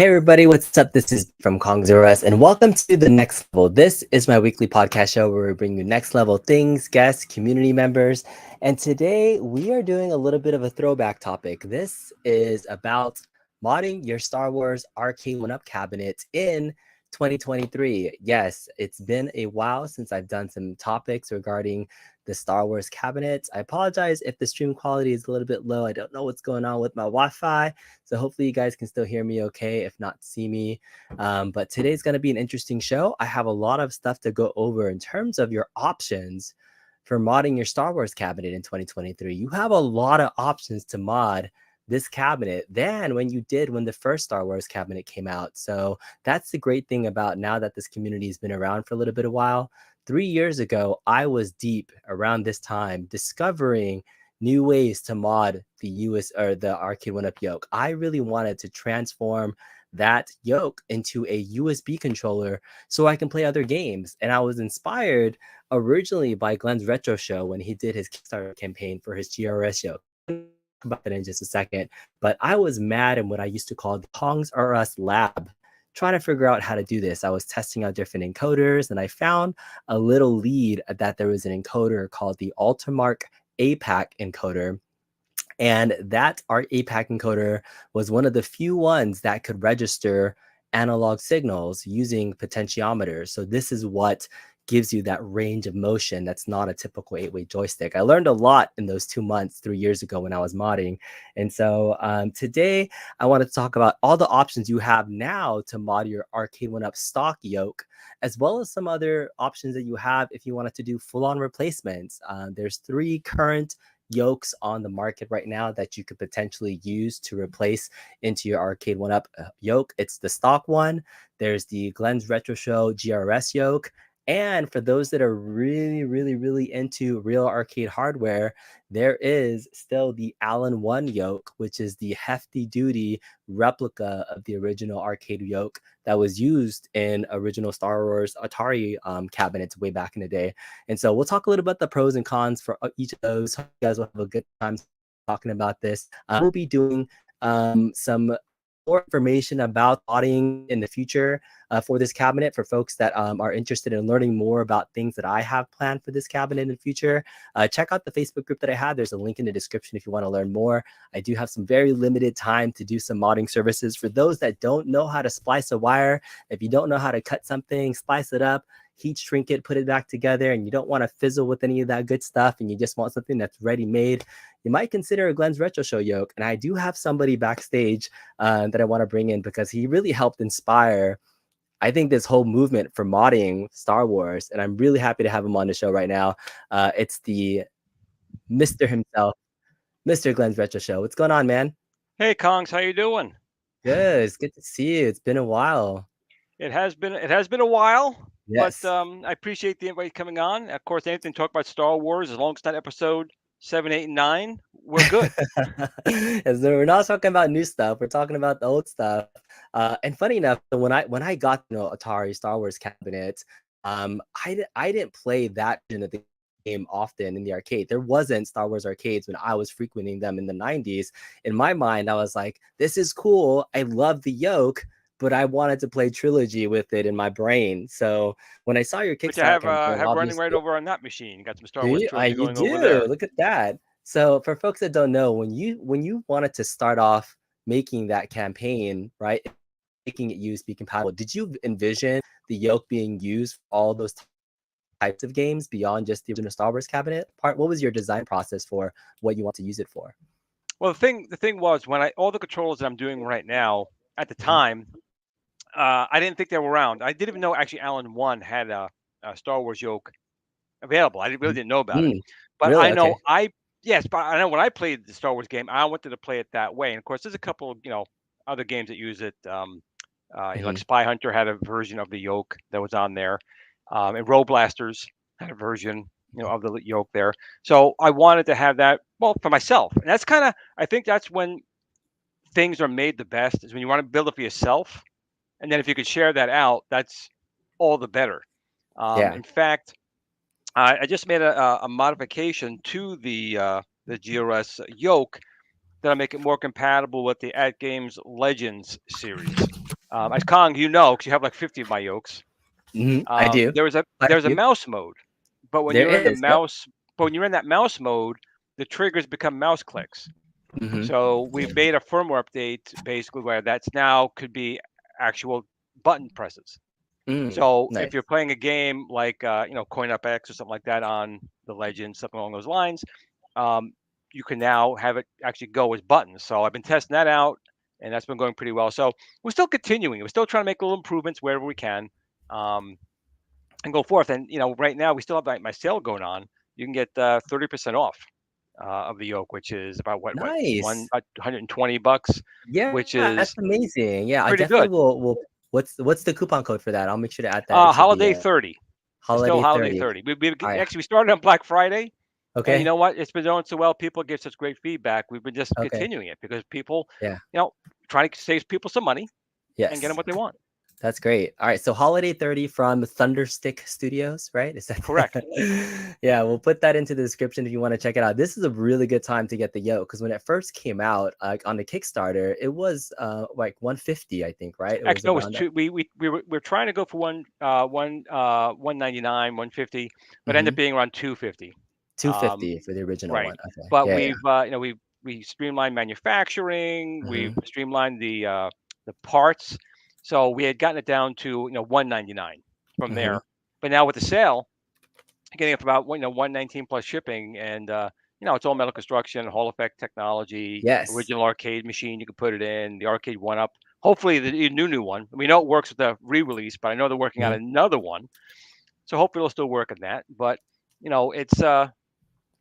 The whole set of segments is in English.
Hey everybody, what's up? This is from Kong Zero S, and welcome to the Next Level. This is my weekly podcast show where we bring you next level things, guests, community members, and today we are doing a little bit of a throwback topic. This is about modding your Star Wars Arcade1up cabinet in 2023. Yes, it's been a while since I've done some topics regarding the Star Wars cabinet. I apologize if the stream quality is a little bit low. I don't know what's going on with my Wi-Fi. So hopefully you guys can still hear me okay, if not see me. But today's going to be an interesting show. I have a lot of stuff to go over in terms of your options for modding your Star Wars cabinet in 2023. You have a lot of options to mod this cabinet than when you did when the first Star Wars cabinet came out. So that's the great thing about now that this community has been around for a little bit of while. 3 years ago, I was deep around this time discovering new ways to mod the US or the Arcade1up Yoke. I really wanted to transform that yoke into a USB controller so I can play other games. And I was inspired originally by Glenn's Retro Show when he did his Kickstarter campaign for his GRS yoke. About that in just a second. But I was mad in what I used to call the Kongs R Us lab, trying to figure out how to do this. I was testing out different encoders and I found a little lead that there was an encoder called the Ultimark APAC encoder. And that our APAC encoder was one of the few ones that could register analog signals using potentiometers. So this is what gives you that range of motion that's not a typical 8-way joystick. I learned a lot in those 2 months 3 years ago when I was modding. And so today I want to talk about all the options you have now to mod your Arcade1up stock yoke, as well as some other options that you have if you wanted to do full-on replacements. There's 3 current yokes on the market right now that you could potentially use to replace into your Arcade1up yoke. It's the stock one. There's the Glenn's Retro Show GRS yoke. And for those that are really into real arcade hardware, there is still the Allen 1 yoke, which is the hefty duty replica of the original arcade yoke that was used in original Star Wars Atari cabinets way back in the day. And so we'll talk a little about the pros and cons for each of those. Hope you guys will have a good time talking about this. We'll be doing some more information about modding in the future for this cabinet for folks that are interested in learning more about things that I have planned for this cabinet in the future. Check out the Facebook group that I have. There's a link in the description if you want to learn more. I do have some very limited time to do some modding services for those that don't know how to splice a wire. If you don't know how to cut something, splice it up, heat shrink it, put it back together, and you don't want to fizzle with any of that good stuff, and you just want something that's ready made, you might consider a Glenn's Retro Show yoke. And I do have somebody backstage that I want to bring in because he really helped inspire, I think, this whole movement for modding Star Wars. And I'm really happy to have him on the show right now. It's the Mr. himself, Mr. Glenn's Retro Show. What's going on, man? Hey, Kongs, how you doing? Good. It's good to see you. It's been a while. It has been a while, but Yes. I appreciate the invite coming on. Of course, anything to talk about Star Wars, as long as it's not episode 7, 8, and 9, we're good. And so we're not talking about new stuff. We're talking about the old stuff. And funny enough, when I got Atari Star Wars cabinet, I didn't play that version of the game often in the arcade. There wasn't Star Wars arcades when I was frequenting them in the 90s. In my mind, I was like, this is cool. I love the yoke, but I wanted to play Trilogy with it in my brain. So when I saw your But you Kickstarter campaign, have running right obviously, over on that machine. You got some Star do Wars you? trilogy You going over do. there. Look at that. So for folks that don't know, when you wanted to start off making that campaign, right, making it USB compatible, did you envision the yoke being used for all those types of games beyond just the original Star Wars cabinet part? What was your design process for what you want to use it for? Well, the thing was when all the controls that I'm doing right now at the Mhm. time, I didn't think they were around. I didn't even know actually Allen 1 had a Star Wars yoke available. I really didn't know about it. Mm, But really? I know Okay. yes, but I know when I played the Star Wars game, I wanted to play it that way. And of course, there's a couple of, other games that use it. Like Hmm. Spy Hunter had a version of the yoke that was on there, and Road Blasters had a version, of the yoke there. So I wanted to have that, well, for myself. And that's kind of, I think that's when things are made the best, is when you want to build it for yourself. And then if you could share that out, that's all the better. Yeah. In fact, I just made a modification to the GRS yoke that'll make it more compatible with the At Games Legends series. As Kong, you know, because you have like 50 of my yokes. I do. Quite a There's a few. mouse mode, but when There you're in the is. Yep. mouse, but when you're in that mouse mode, the triggers become mouse clicks. Hmm. So we've made a firmware update basically where that's now could be actual button presses. So if Nice. you're playing a game like Coin Up X or something like that on the Legend, something along those lines, um, you can now have it actually go as buttons. So I've been testing that out, and that's been going pretty well. So we're still continuing. We're still trying to make little improvements wherever we can, um, and go forth. And right now we still have my sale going on. You can get 30% off of the yoke, which is about what one Nice. about $120, Yeah, which that's is amazing. Yeah, I pretty definitely good. will. What's the coupon code for that? I'll make sure to add that into the Holiday 30. It's still holiday holiday 30. 30. All right. Actually we started on Black Friday, and you Okay. know what? It's been going so well. People give such great feedback. We've been just Okay. continuing it because people, Yeah. you know, trying to save people some money and get them Yes. what they want. That's great. All right, so Holiday 30 from Thunderstick Studios, right? Is Correct. that Yeah, we'll put that into the description if you want to check it out. This is a really good time to get the yoke because when it first came out, on the Kickstarter, it was like 150, I think, right? It was Actually, no, it was around two. We were trying to go for 199, 150, but ended mm-hmm, up being around 250. Um, 250 for the original right. one. Okay. But Yeah, yeah. we streamlined manufacturing. We've Mm-hmm, streamlined the parts. So we had gotten it down to 199 from mm-hmm. there. But now with the sale, getting up about 119 plus shipping, and it's all metal construction, Hall effect technology, Yes. original arcade machine. You can put it in the Arcade1up. Hopefully the new one. We know it works with the re-release, but I know they're working on Mm-hmm. another one. So hopefully it'll still work on that. But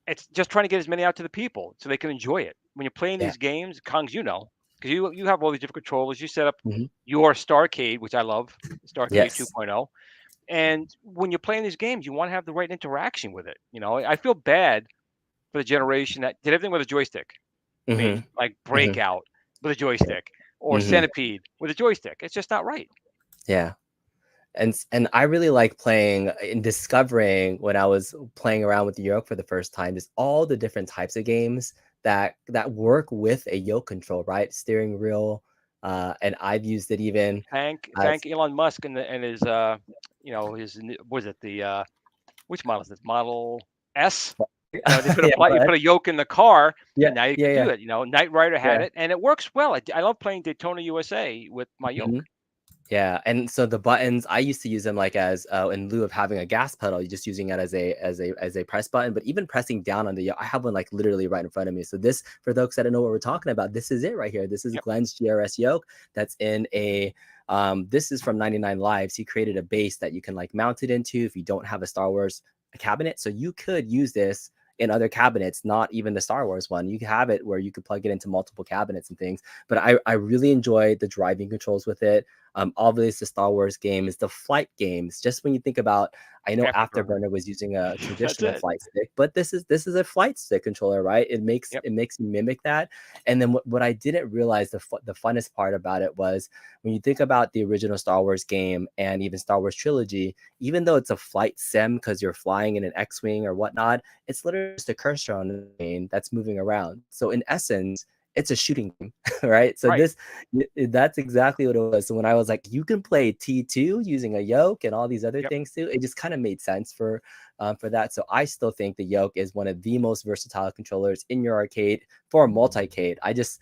it's just trying to get as many out to the people so they can enjoy it. When you're playing Yeah. these games, Kongs, because you have all these different controllers. You set up Mm-hmm. your Starcade, which I love, Starcade Yes. 2.0. And when you're playing these games, you want to have the right interaction with it. I feel bad for the generation that did everything with a joystick. Mm-hmm. Me, like Mm-hmm. Breakout with a Yeah. joystick or Mm-hmm. Centipede with a joystick. It's just not right. Yeah. And I really like playing and discovering when I was playing around with the yoke for the first time, just all the different types of games that work with a yoke control, right? Steering wheel, and I've used it even as Thank Elon Musk and his was it the which model is this? Model S. They yeah, you put a yoke in the car, yeah, and now you yeah, can do yeah, it. Knight Rider had yeah. it, and it works well. I love playing Daytona USA with my Mhm. yoke. Yeah, and so the buttons, I used to use them like as in lieu of having a gas pedal, you're just using it as a press button. But even pressing down on I have one like literally right in front of me. So this, for those that don't know what we're talking about, this is it right here. This is Yep. Glenn's GRS yoke. That's in a this is from 99 Lives. He created a base that you can like mount it into if you don't have a Star Wars cabinet. So you could use this in other cabinets, not even the Star Wars one. You can have it where you could plug it into multiple cabinets and things. But I really enjoy the driving controls with it. Obviously, the Star Wars games, the flight games. Just when you think about, I know Afterburner. Afterburner was using a That's traditional it. flight stick, but this is a flight stick controller, right? Yep. It makes you mimic that. And then what I didn't realize the funnest part about it was when you think about the original Star Wars game and even Star Wars trilogy, even though it's a flight sim because you're flying in an X-wing or whatnot, it's literally just a cursor on the screen that's moving around. So in essence, it's a shooting game, right? So Right. that's exactly what it was. So when I was like, you can play T2 using a yoke and all these other Yep. things too, it just kind of made sense for that. So I still think the yoke is one of the most versatile controllers in your arcade for multicade. I just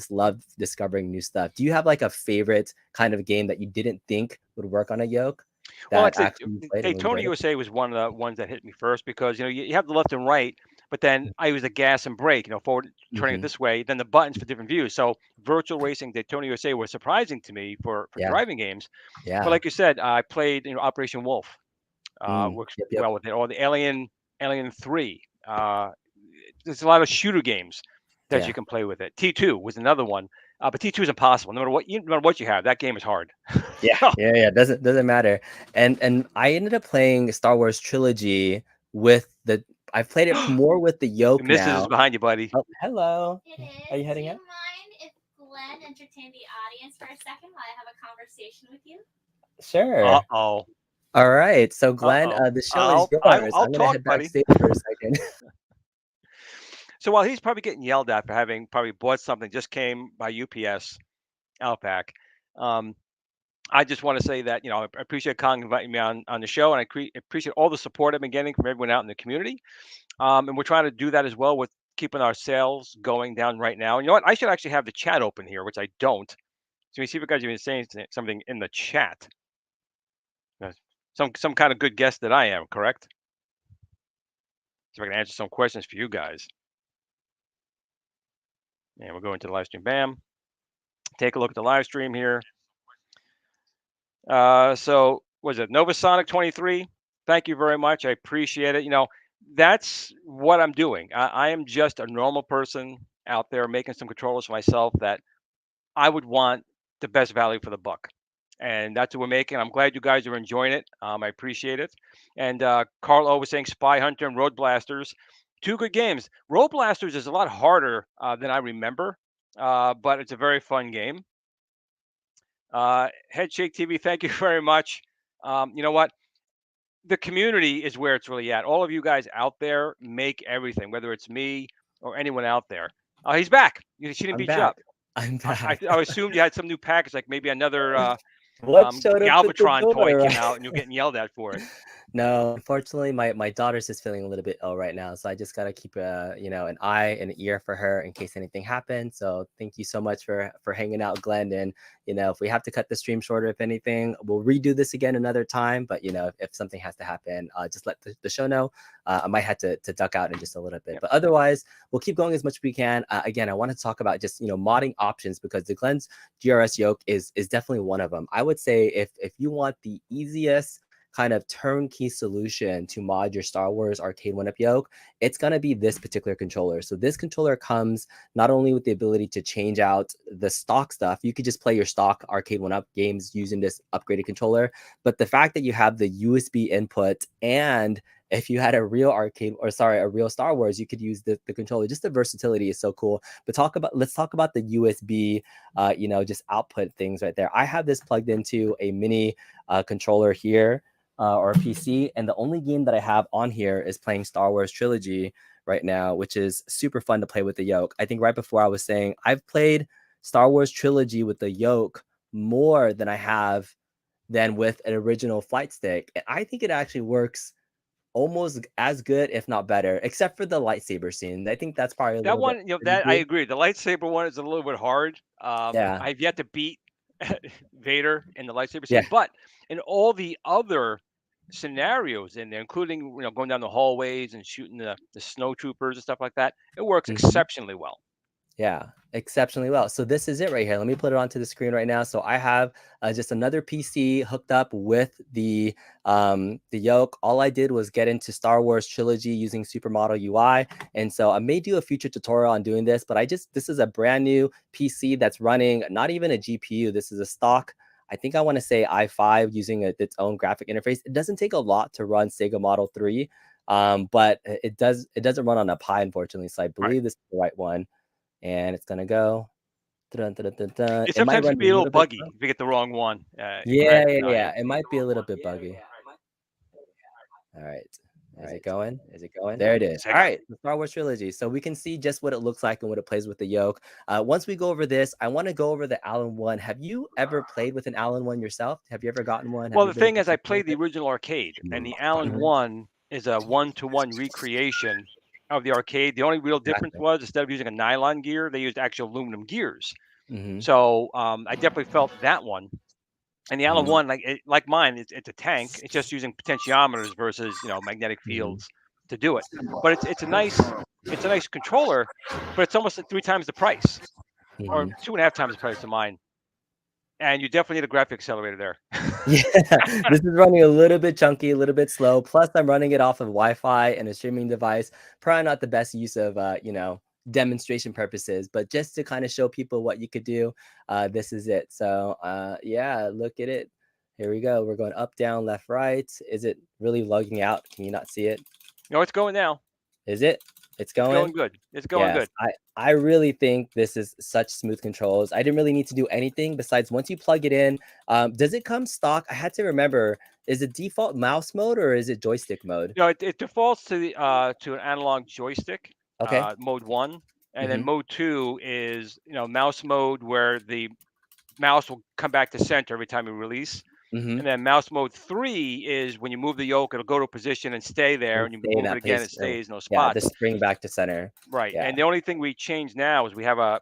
love discovering new stuff. Do you have like a favorite kind of game that you didn't think would work on a yoke Well, that like I said, actually you played and Daytona enjoyed it? USA was one of the ones that hit me first because you have the left and right, but then I use the gas and brake, forward turning it Hmm. this way, then the buttons for different views. So virtual racing Daytona USA was surprising to me for Yeah, driving games. But yeah. like you said, I played Operation Wolf. Works Yep, yep. well with it, or the Alien 3. There's a lot of shooter games that you Yeah. can play with it. T2 was another one, but T2 is impossible. No matter what you have, that game is hard. Yeah, So yeah, yeah. Doesn't matter. And I ended up playing Star Wars trilogy with the. I've played it the more with the yoke missus is now. behind you, buddy. Oh, hello. It Are is. you Do heading you out? mind if Glenn entertained the audience for a second while I have a conversation with you? Uh Sure. oh. All right. So Uh Glenn, oh. the show is yours. I'll I'm gonna talk, head buddy. backstage for a second. So while he's probably getting yelled at for having probably bought something just came by UPS Outback, um, I just want to say that I appreciate Kong inviting me on the show, and I appreciate all the support I've been getting from everyone out in the community. And we're trying to do that as well with keeping our sales going down right now. And you know what? I should actually have the chat open here, which I don't. So we see if you guys have been saying something in the chat. Some kind of good guest that I am, correct? See if I can answer some questions for you guys. And we'll go into the live stream. Bam. Take a look at the live stream here. So was it Novasonic 23? Thank you very much. I appreciate it. That's what I'm doing. I am just a normal person out there making some controllers for myself that I would want the best value for the buck. And that's what we're making. I'm glad you guys are enjoying it. I appreciate it. And Carl O was saying Spy Hunter and Road Blasters, two good games. Road Blasters is a lot harder than I remember, but it's a very fun game. Headshake TV, thank you very much. You know what? The community is where it's really at. All of you guys out there make everything, whether it's me or anyone out there. He's back. She didn't I'm beat you back. up. I'm I, back. I assumed you had some new package, like maybe another What showed up with the Galvatron toy door? came out, and you're getting yelled at for it. No, unfortunately, my daughter's just feeling a little bit ill right now, so I just gotta keep an eye and an ear for her in case anything happens. So thank you so much for hanging out, Glenn. And if we have to cut the stream shorter, if anything, we'll redo this again another time. But if something has to happen, just let the show know. I might have to duck out in just a little bit, but otherwise, we'll keep going as much as we can. Again, I want to talk about just modding options because the Glenn's GRS yoke is definitely one of them. I would say if you want the easiest kind of turnkey solution to mod your Star Wars Arcade1up Yoke, it's going to be this particular controller. So this controller comes not only with the ability to change out the stock stuff, you could just play your stock Arcade1up games using this upgraded controller, but the fact that you have the USB input, and if you had a real a real Star Wars, you could use the controller. Just the versatility is so cool. But let's talk about the USB, just output things right there. I have this plugged into a mini controller here, or a PC, and the only game that I have on here is playing Star Wars Trilogy right now, which is super fun to play with the yoke. I think right before I was saying I've played Star Wars Trilogy with the yoke more than I have than with an original flight stick. And I think it actually works almost as good, if not better, except for the lightsaber scene. I think that's probably a That little bit one, that I crazy. agree. The lightsaber one is a little bit hard. Yeah. I've yet to beat Vader in the lightsaber Yeah. scene, but in all the other scenarios in there, including going down the hallways and shooting the snow troopers and stuff like that, it works exceptionally well. Yeah, exceptionally well. So this is it right here. Let me put it onto the screen right now. So I have just another PC hooked up with the yoke. All I did was get into Star Wars Trilogy using Supermodel UI, and so I may do a future tutorial on doing this. But this is a brand new PC that's running not even a GPU. This is a stock, I think I want to say i5 using its own graphic interface. It doesn't take a lot to run Sega Model 3, but it doesn't run on a Pi, unfortunately. So I believe this is the right one. And it's gonna go. Dun, dun, dun, dun. It It might sometimes run can a be a little little bit buggy slow. if you get the wrong one. Yeah. It might be a little bit buggy. All right. Is it going? There it is. All right. The Star Wars Trilogy. So we can see just what it looks like and what it plays with the yoke. Once we go over this, I want to go over the Allen one. Have you ever played with an Allen one yourself? Have you ever gotten one? Well, the thing is, I played the original arcade, and the Allen Mhm. one is a one-to-one recreation of the arcade. The only real difference was instead of using a nylon gear, they used actual aluminum gears. So I definitely felt that one. And the Allen one, like mine, it's a tank. It's just using potentiometers versus magnetic fields to do it. But it's a nice controller, but it's almost 3 times the price, or 2.5 times the price of mine. And you definitely need a graphic accelerator there. Yeah, this is running a little bit chunky, a little bit slow. Plus, I'm running it off of Wi-Fi and a streaming device. Probably not the best use of, demonstration purposes, but just to kind of show people what you could do. This is it. So, yeah, look at it. Here we go. We're going up, down, left, right. Is it really logging out? Can you not see it? No, it's going now. Is it? It's going good. It's going good. I really think this is such smooth controls. I didn't really need to do anything besides once you plug it in. Does it come stock? I had to remember, is it default mouse mode or is it joystick mode? No, it defaults to the to an analog joystick. Okay. Mode 1, and then mode 2 is mouse mode, where the mouse will come back to center every time you release. Mm-hmm. And then mouse mode 3 is when you move the yoke, it'll go to a position and stay there, and you Stay in move it that again, place. it stays in those Yeah, the spots. spring back to center. Right. Yeah. And the only thing we change now is we have I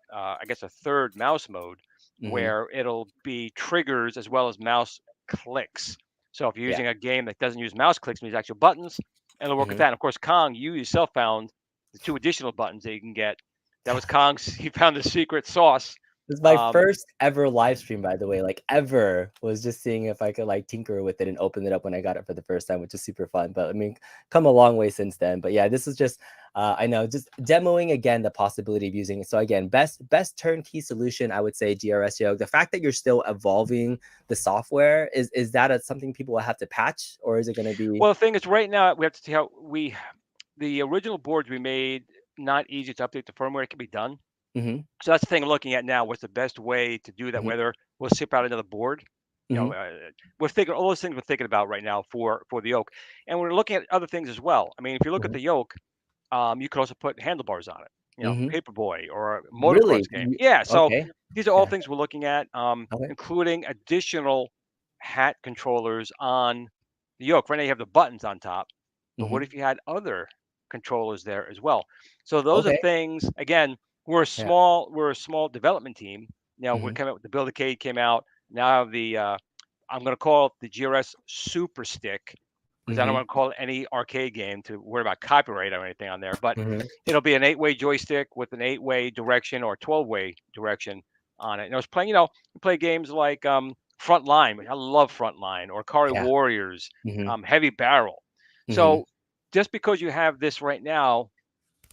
guess a third mouse mode Mm-hmm. where it'll be triggers as well as mouse clicks. So if you're Yeah. using a game that doesn't use mouse clicks, means actual buttons, and it'll work with Mm-hmm. that. And of course, Kong, you yourself found the 2 additional buttons that you can get. That was Kong's. He found the secret sauce. This is my first ever live stream, by the way. Like ever was just seeing if I could like tinker with it and open it up when I got it for the first time, which is super fun. But I mean, come a long way since then. But yeah, this is just I know just demoing again the possibility of using it. So again, best turnkey solution, I would say GRS Yoke. The fact that you're still evolving the software is that something people will have to patch, or is it going to be? Well, the thing is, right now we have to see how the original boards we made not easy to update the firmware. It can be done. Mm-hmm. So that's the thing I'm looking at now. What's the best way to do that? Mm-hmm. Whether we'll ship out another board, we're thinking all those things we're thinking about right now for the yoke, and we're looking at other things as well. I mean, if you look at the yoke, you could also put handlebars on it. Mm-hmm. Paperboy or a Really? motocross game. Yeah. So Okay. these are all Yeah. things we're looking at, Okay. including additional hat controllers on the yoke. Right now you have the buttons on top, but what Mm-hmm. if you had other controllers there as well? So those are Okay. things. Again, we're a Yeah. small development team. Now we're Mm-hmm. coming out. The Build-A-Cade came out. Now the I'm going to call it the GRS Super Stick because I don't Mm-hmm. want to call it any arcade game to worry about copyright or anything on there. But Mm-hmm. it'll be an 8-way joystick with an 8-way direction or 12-way direction on it. And I was playing, we play games like Frontline. I love Frontline or Kari Yeah. Warriors, Mm-hmm. Heavy Barrel. Mm-hmm. So just because you have this right now,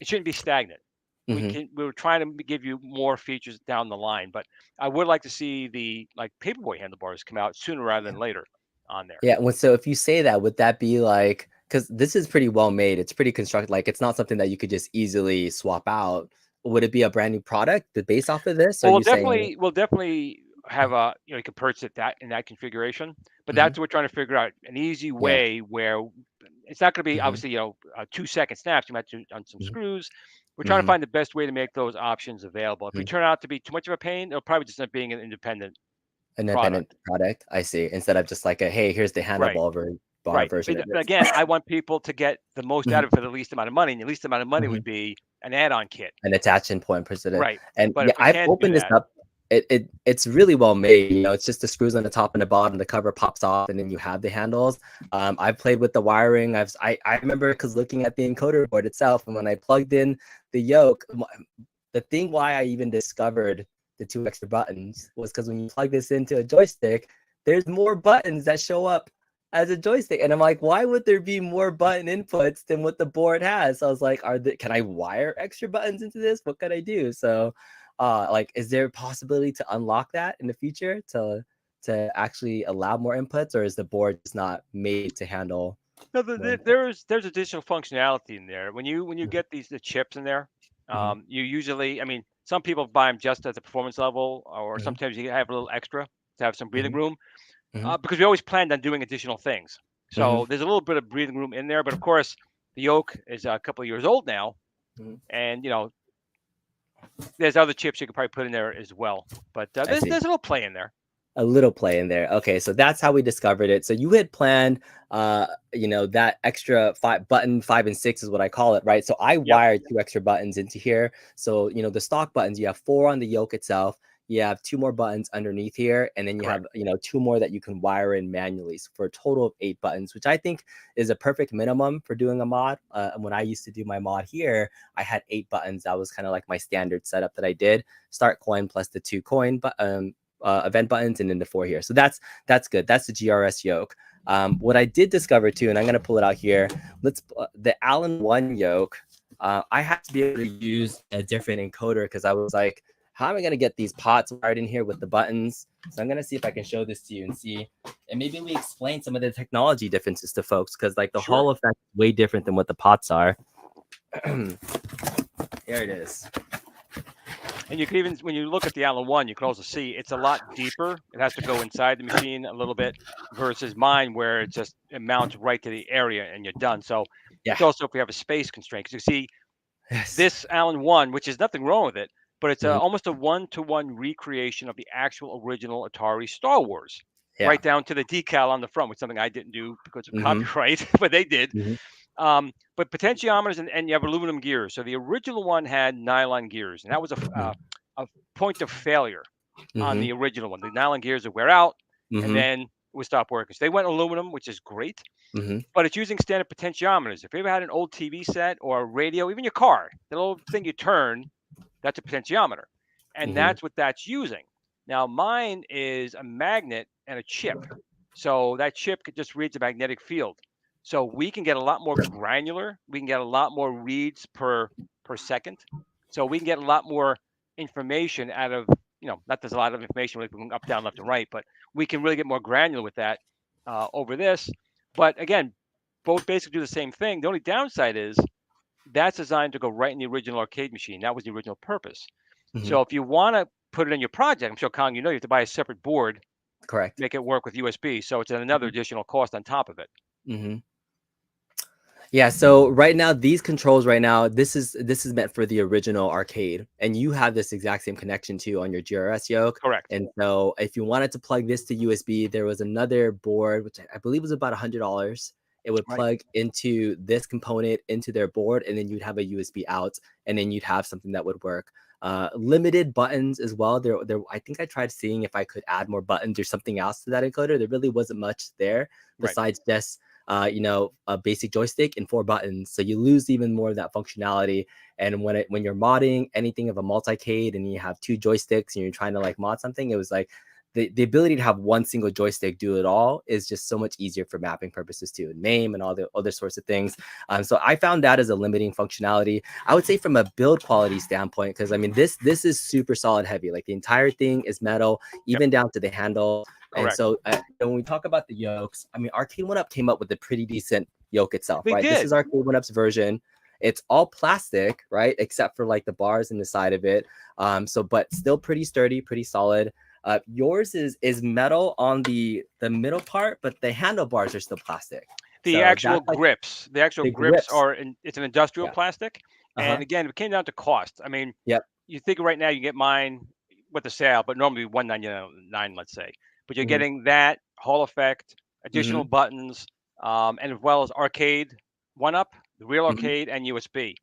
it shouldn't be stagnant. Mm-hmm. We're trying to give you more features down the line, but I would like to see the like paperboy handlebars come out sooner rather than later on there. Yeah. Well, so if you say that, would that be like, because this is pretty well made, it's pretty constructed, like it's not something that you could just easily swap out. Would it be a brand new product based off of this? Or Well, are you saying? we'll definitely have a you can purchase it that in that configuration, but Mhm. that's what we're trying to figure out an easy Yeah. way where it's not going to be Mhm. obviously 2-second snaps. You might do on some Mhm. screws. We're trying to Mhm. find the best way to make those options available. If we Mhm. turn out to be too much of a pain, it'll probably just end up being an independent Independent product. product. I see. Instead of just like a hey, here's the Right. handlebar bar Right. version of But this. again, I want people to get the most out Mhm. of it for the least amount of money, and the least amount of money Mhm. would be an add-on kit. An attachment point president. Right. And But yeah, if we I've can't do opened this that, up. It's really well made. It's just the screws on the top and the bottom. The cover pops off, and then you have the handles. I've played with the wiring. I remember because looking at the encoder board itself, and when I plugged in the yoke, the thing why I even discovered the 2 extra buttons was because when you plug this into a joystick, there's more buttons that show up as a joystick, and I'm like, why would there be more button inputs than what the board has? So I was like, can I wire extra buttons into this? What could I do? So like, is there a possibility to unlock that in the future to actually allow more inputs, or is the board just not made to handle no, more inputs? there's additional functionality in there. When you get the chips in there, Mhm. you usually, I mean, some people buy them just at the performance level, or Mhm. sometimes you have a little extra to have some breathing Mhm. room, Mhm. because we always planned on doing additional things. Mhm. So there's a little bit of breathing room in there, but of course, the yoke is a couple of years old now, Mhm. and there's other chips you could probably put in there as well. But I see. there's a little play in there. A little play in there. Okay, so that's how we discovered it. So you had planned, that extra 5 and 6 is what I call it, right? So I Yep. wired 2 extra buttons into here. So the stock buttons, you have 4 on the yoke itself. You have 2 more buttons underneath here, and then you Correct. have 2 more that you can wire in manually. So for a total of 8 buttons, which I think is a perfect minimum for doing a mod. And when I used to do my mod here, I had 8 buttons. That was kind of like my standard setup that I did. Start coin plus the 2 coin, but event buttons, and then the 4 here. So that's good. That's the GRS yoke. What I did discover too, and I'm gonna pull it out here. The Allen 1 yoke. I had to be able to use a different encoder because I was like, how am I gonna get these pots wired in here with the buttons? So I'm gonna see if I can show this to you and see, and maybe we explain some of the technology differences to folks, because like the Sure. Hall effect is way different than what the pots are. Here it is. And you can even, when you look at the Allen 1, you can also see it's a lot deeper. It has to go inside the machine a little bit versus mine, where it mounts right to the area and you're done. So Yeah. it's also if we have a space constraint, because you see Yes. this Allen 1, which is nothing wrong with it, but it's Mhm. almost a one-to-one recreation of the actual original Atari Star Wars, Yeah. right down to the decal on the front, which is something I didn't do because of Mhm. copyright, but they did. Mhm. But potentiometers and you have aluminum gears. So the original one had nylon gears, and that was Mhm. a point of failure on Mhm. the original one. The nylon gears would wear out, and Mhm. then it would stop working. So they went aluminum, which is great, Mhm. but it's using standard potentiometers. If you ever had an old TV set or a radio, even your car, the little thing you turn, that's a potentiometer, and Mhm. that's what that's using. Now mine is a magnet and a chip, so that chip just reads a magnetic field. So we can get a lot more granular. We can get a lot more reads per second. So we can get a lot more information out of, not there's a lot of information like going up, down, left, and right, but we can really get more granular with that over this. But again, both basically do the same thing. The only downside is that's designed to go right in the original arcade machine. That was the original purpose. Mhm. So if you want to put it in your project, I'm sure Kong, you have to buy a separate board, Correct. make it work with USB. So it's another Mhm. additional cost on top of it. Mhm. Yeah, so right now these controls right now this is meant for the original arcade, and you have this exact same connection too on your GRS yoke. Correct. And so if you wanted to plug this to USB, there was another board which I believe was about $100. It would Right. plug into this component into their board, and then you'd have a USB out, and then you'd have something that would work. Limited buttons as well. There. I think I tried seeing if I could add more buttons or something else to that encoder. There really wasn't much there Right. besides just a basic joystick and 4 buttons. So you lose even more of that functionality. And when you're modding anything of a multicade and you have 2 joysticks and you're trying to like mod something, it was like the ability to have one single joystick do it all is just so much easier for mapping purposes too, name and all the other sorts of things. So I found that as a limiting functionality. I would say from a build quality standpoint, because I mean this is super solid heavy. Like the entire thing is metal, Yep. even down to the handle. And Correct. so when we talk about the yokes, I mean, Arcade1up came up with a pretty decent yoke itself, They right? This did. is Arcade1up's version. It's all plastic, right? Except for like the bars in the side of it. But still pretty sturdy, pretty solid. Yours is metal on the middle part, but the handlebars are still plastic. The So actual that's like grips, the grips. it's an industrial Yeah. plastic. Uh-huh. And again, it came down to cost. I mean, Yep. you think right now you get mine with the sale, but normally 199, let's say. But you're Mm-hmm. getting that Hall effect, additional Mm-hmm. buttons, and as well as arcade, one up, the real Mm-hmm. arcade, and USB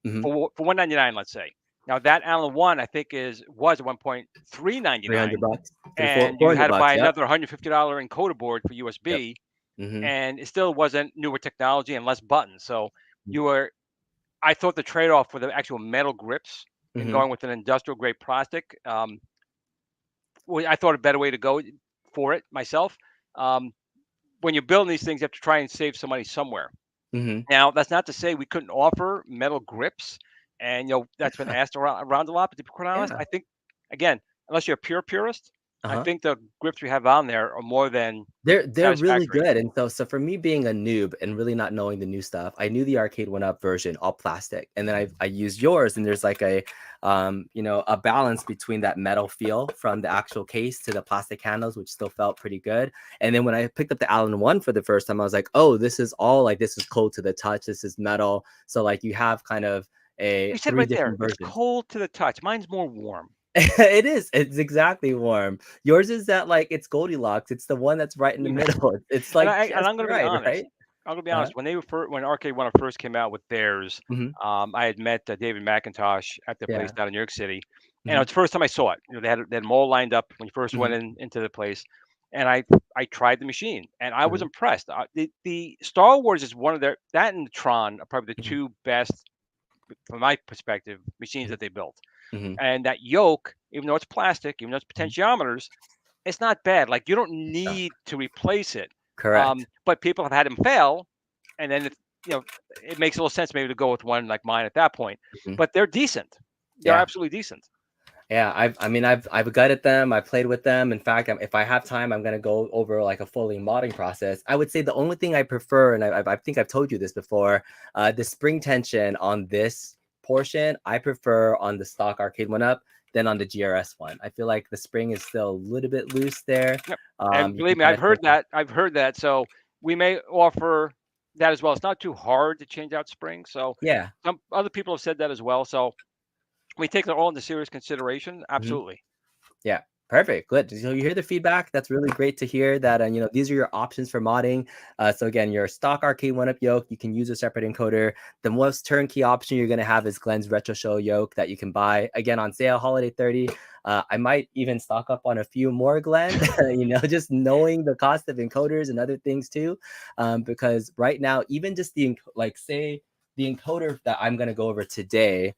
Mm-hmm. for 199, let's say. Now that Allen one, I think was at one point 399, $300, and you 400 had to buy bucks. Yep. another $150 encoder board for Yep. USB, Mm-hmm. and it still wasn't newer technology and less buttons. So you were, I thought the trade-off for the actual metal grips and Mm-hmm. going with an industrial grade plastic, I thought a better way to go for it myself. Um, when you're building these things, you have to try and save some money somewhere. Mm-hmm. Now, that's not to say we couldn't offer metal grips, and that's been Yeah. asked around a lot. But to be quite honest, Yeah. I think again, unless you're a pure purist, I Uh-huh. think the grips we have on there are more than They're really satisfactory. good, and so for me being a noob and really not knowing the new stuff, I knew the Arcade1up version, all plastic, and then I used yours, and there's like a balance between that metal feel from the actual case to the plastic handles, which still felt pretty good. And then when I picked up the Allen one for the first time, I was like, oh, this is all like this is cold to the touch, this is metal. So like you have kind of a You said 3 right there, different it's versions. cold to the touch. Mine's more warm. It is. It's exactly warm. Yours is that like it's Goldilocks. It's the one that's right in the You know, middle. It's and like just I'm gonna be right, honest. right? I'm gonna be Uh-huh. honest. When Arcade One first came out with theirs, Mhm. I had met David McIntosh at their place Yeah. down in New York City, and it was Mhm. the first time I saw it. They had them all lined up when you first went Mhm. into the place, and I tried the machine, and I was Mhm. impressed. The Star Wars is one of that and Tron are probably the Mhm. two best, from my perspective, machines Mhm. that they built. Mhm. And that yoke, even though it's plastic, even though it's Mhm. potentiometers, it's not bad. Like you don't No. need to replace it. Correct. But people have had them fail, and then it makes a little sense maybe to go with one like mine at that point. Mhm. But they're decent. They're Yeah. absolutely decent. Yeah. I've gutted them. I played with them. In fact, if I have time, I'm gonna go over like a fully modding process. I would say the only thing I prefer, and I think I've told you this before, the spring tension on this portion, I prefer on the stock Arcade1up than on the GRS one. I feel like the spring is still a little bit loose there. Yep. And You can believe me, kind I've of feel heard that. I've heard that. So we may offer that as well. It's not too hard to change out springs. So yeah. some other people have said that as well. So we take it all into serious consideration. Absolutely. Yeah, perfect. Good. So you hear the feedback. That's really great to hear that, these are your options for modding. So again, your stock Arcade1up yoke, you can use a separate encoder. The most turnkey option you're going to have is Glenn's Retro Show yoke that you can buy again on sale, holiday 30. I might even stock up on a few more, Glenn, just knowing the cost of encoders and other things too. Because right now, even just say the encoder that I'm going to go over today,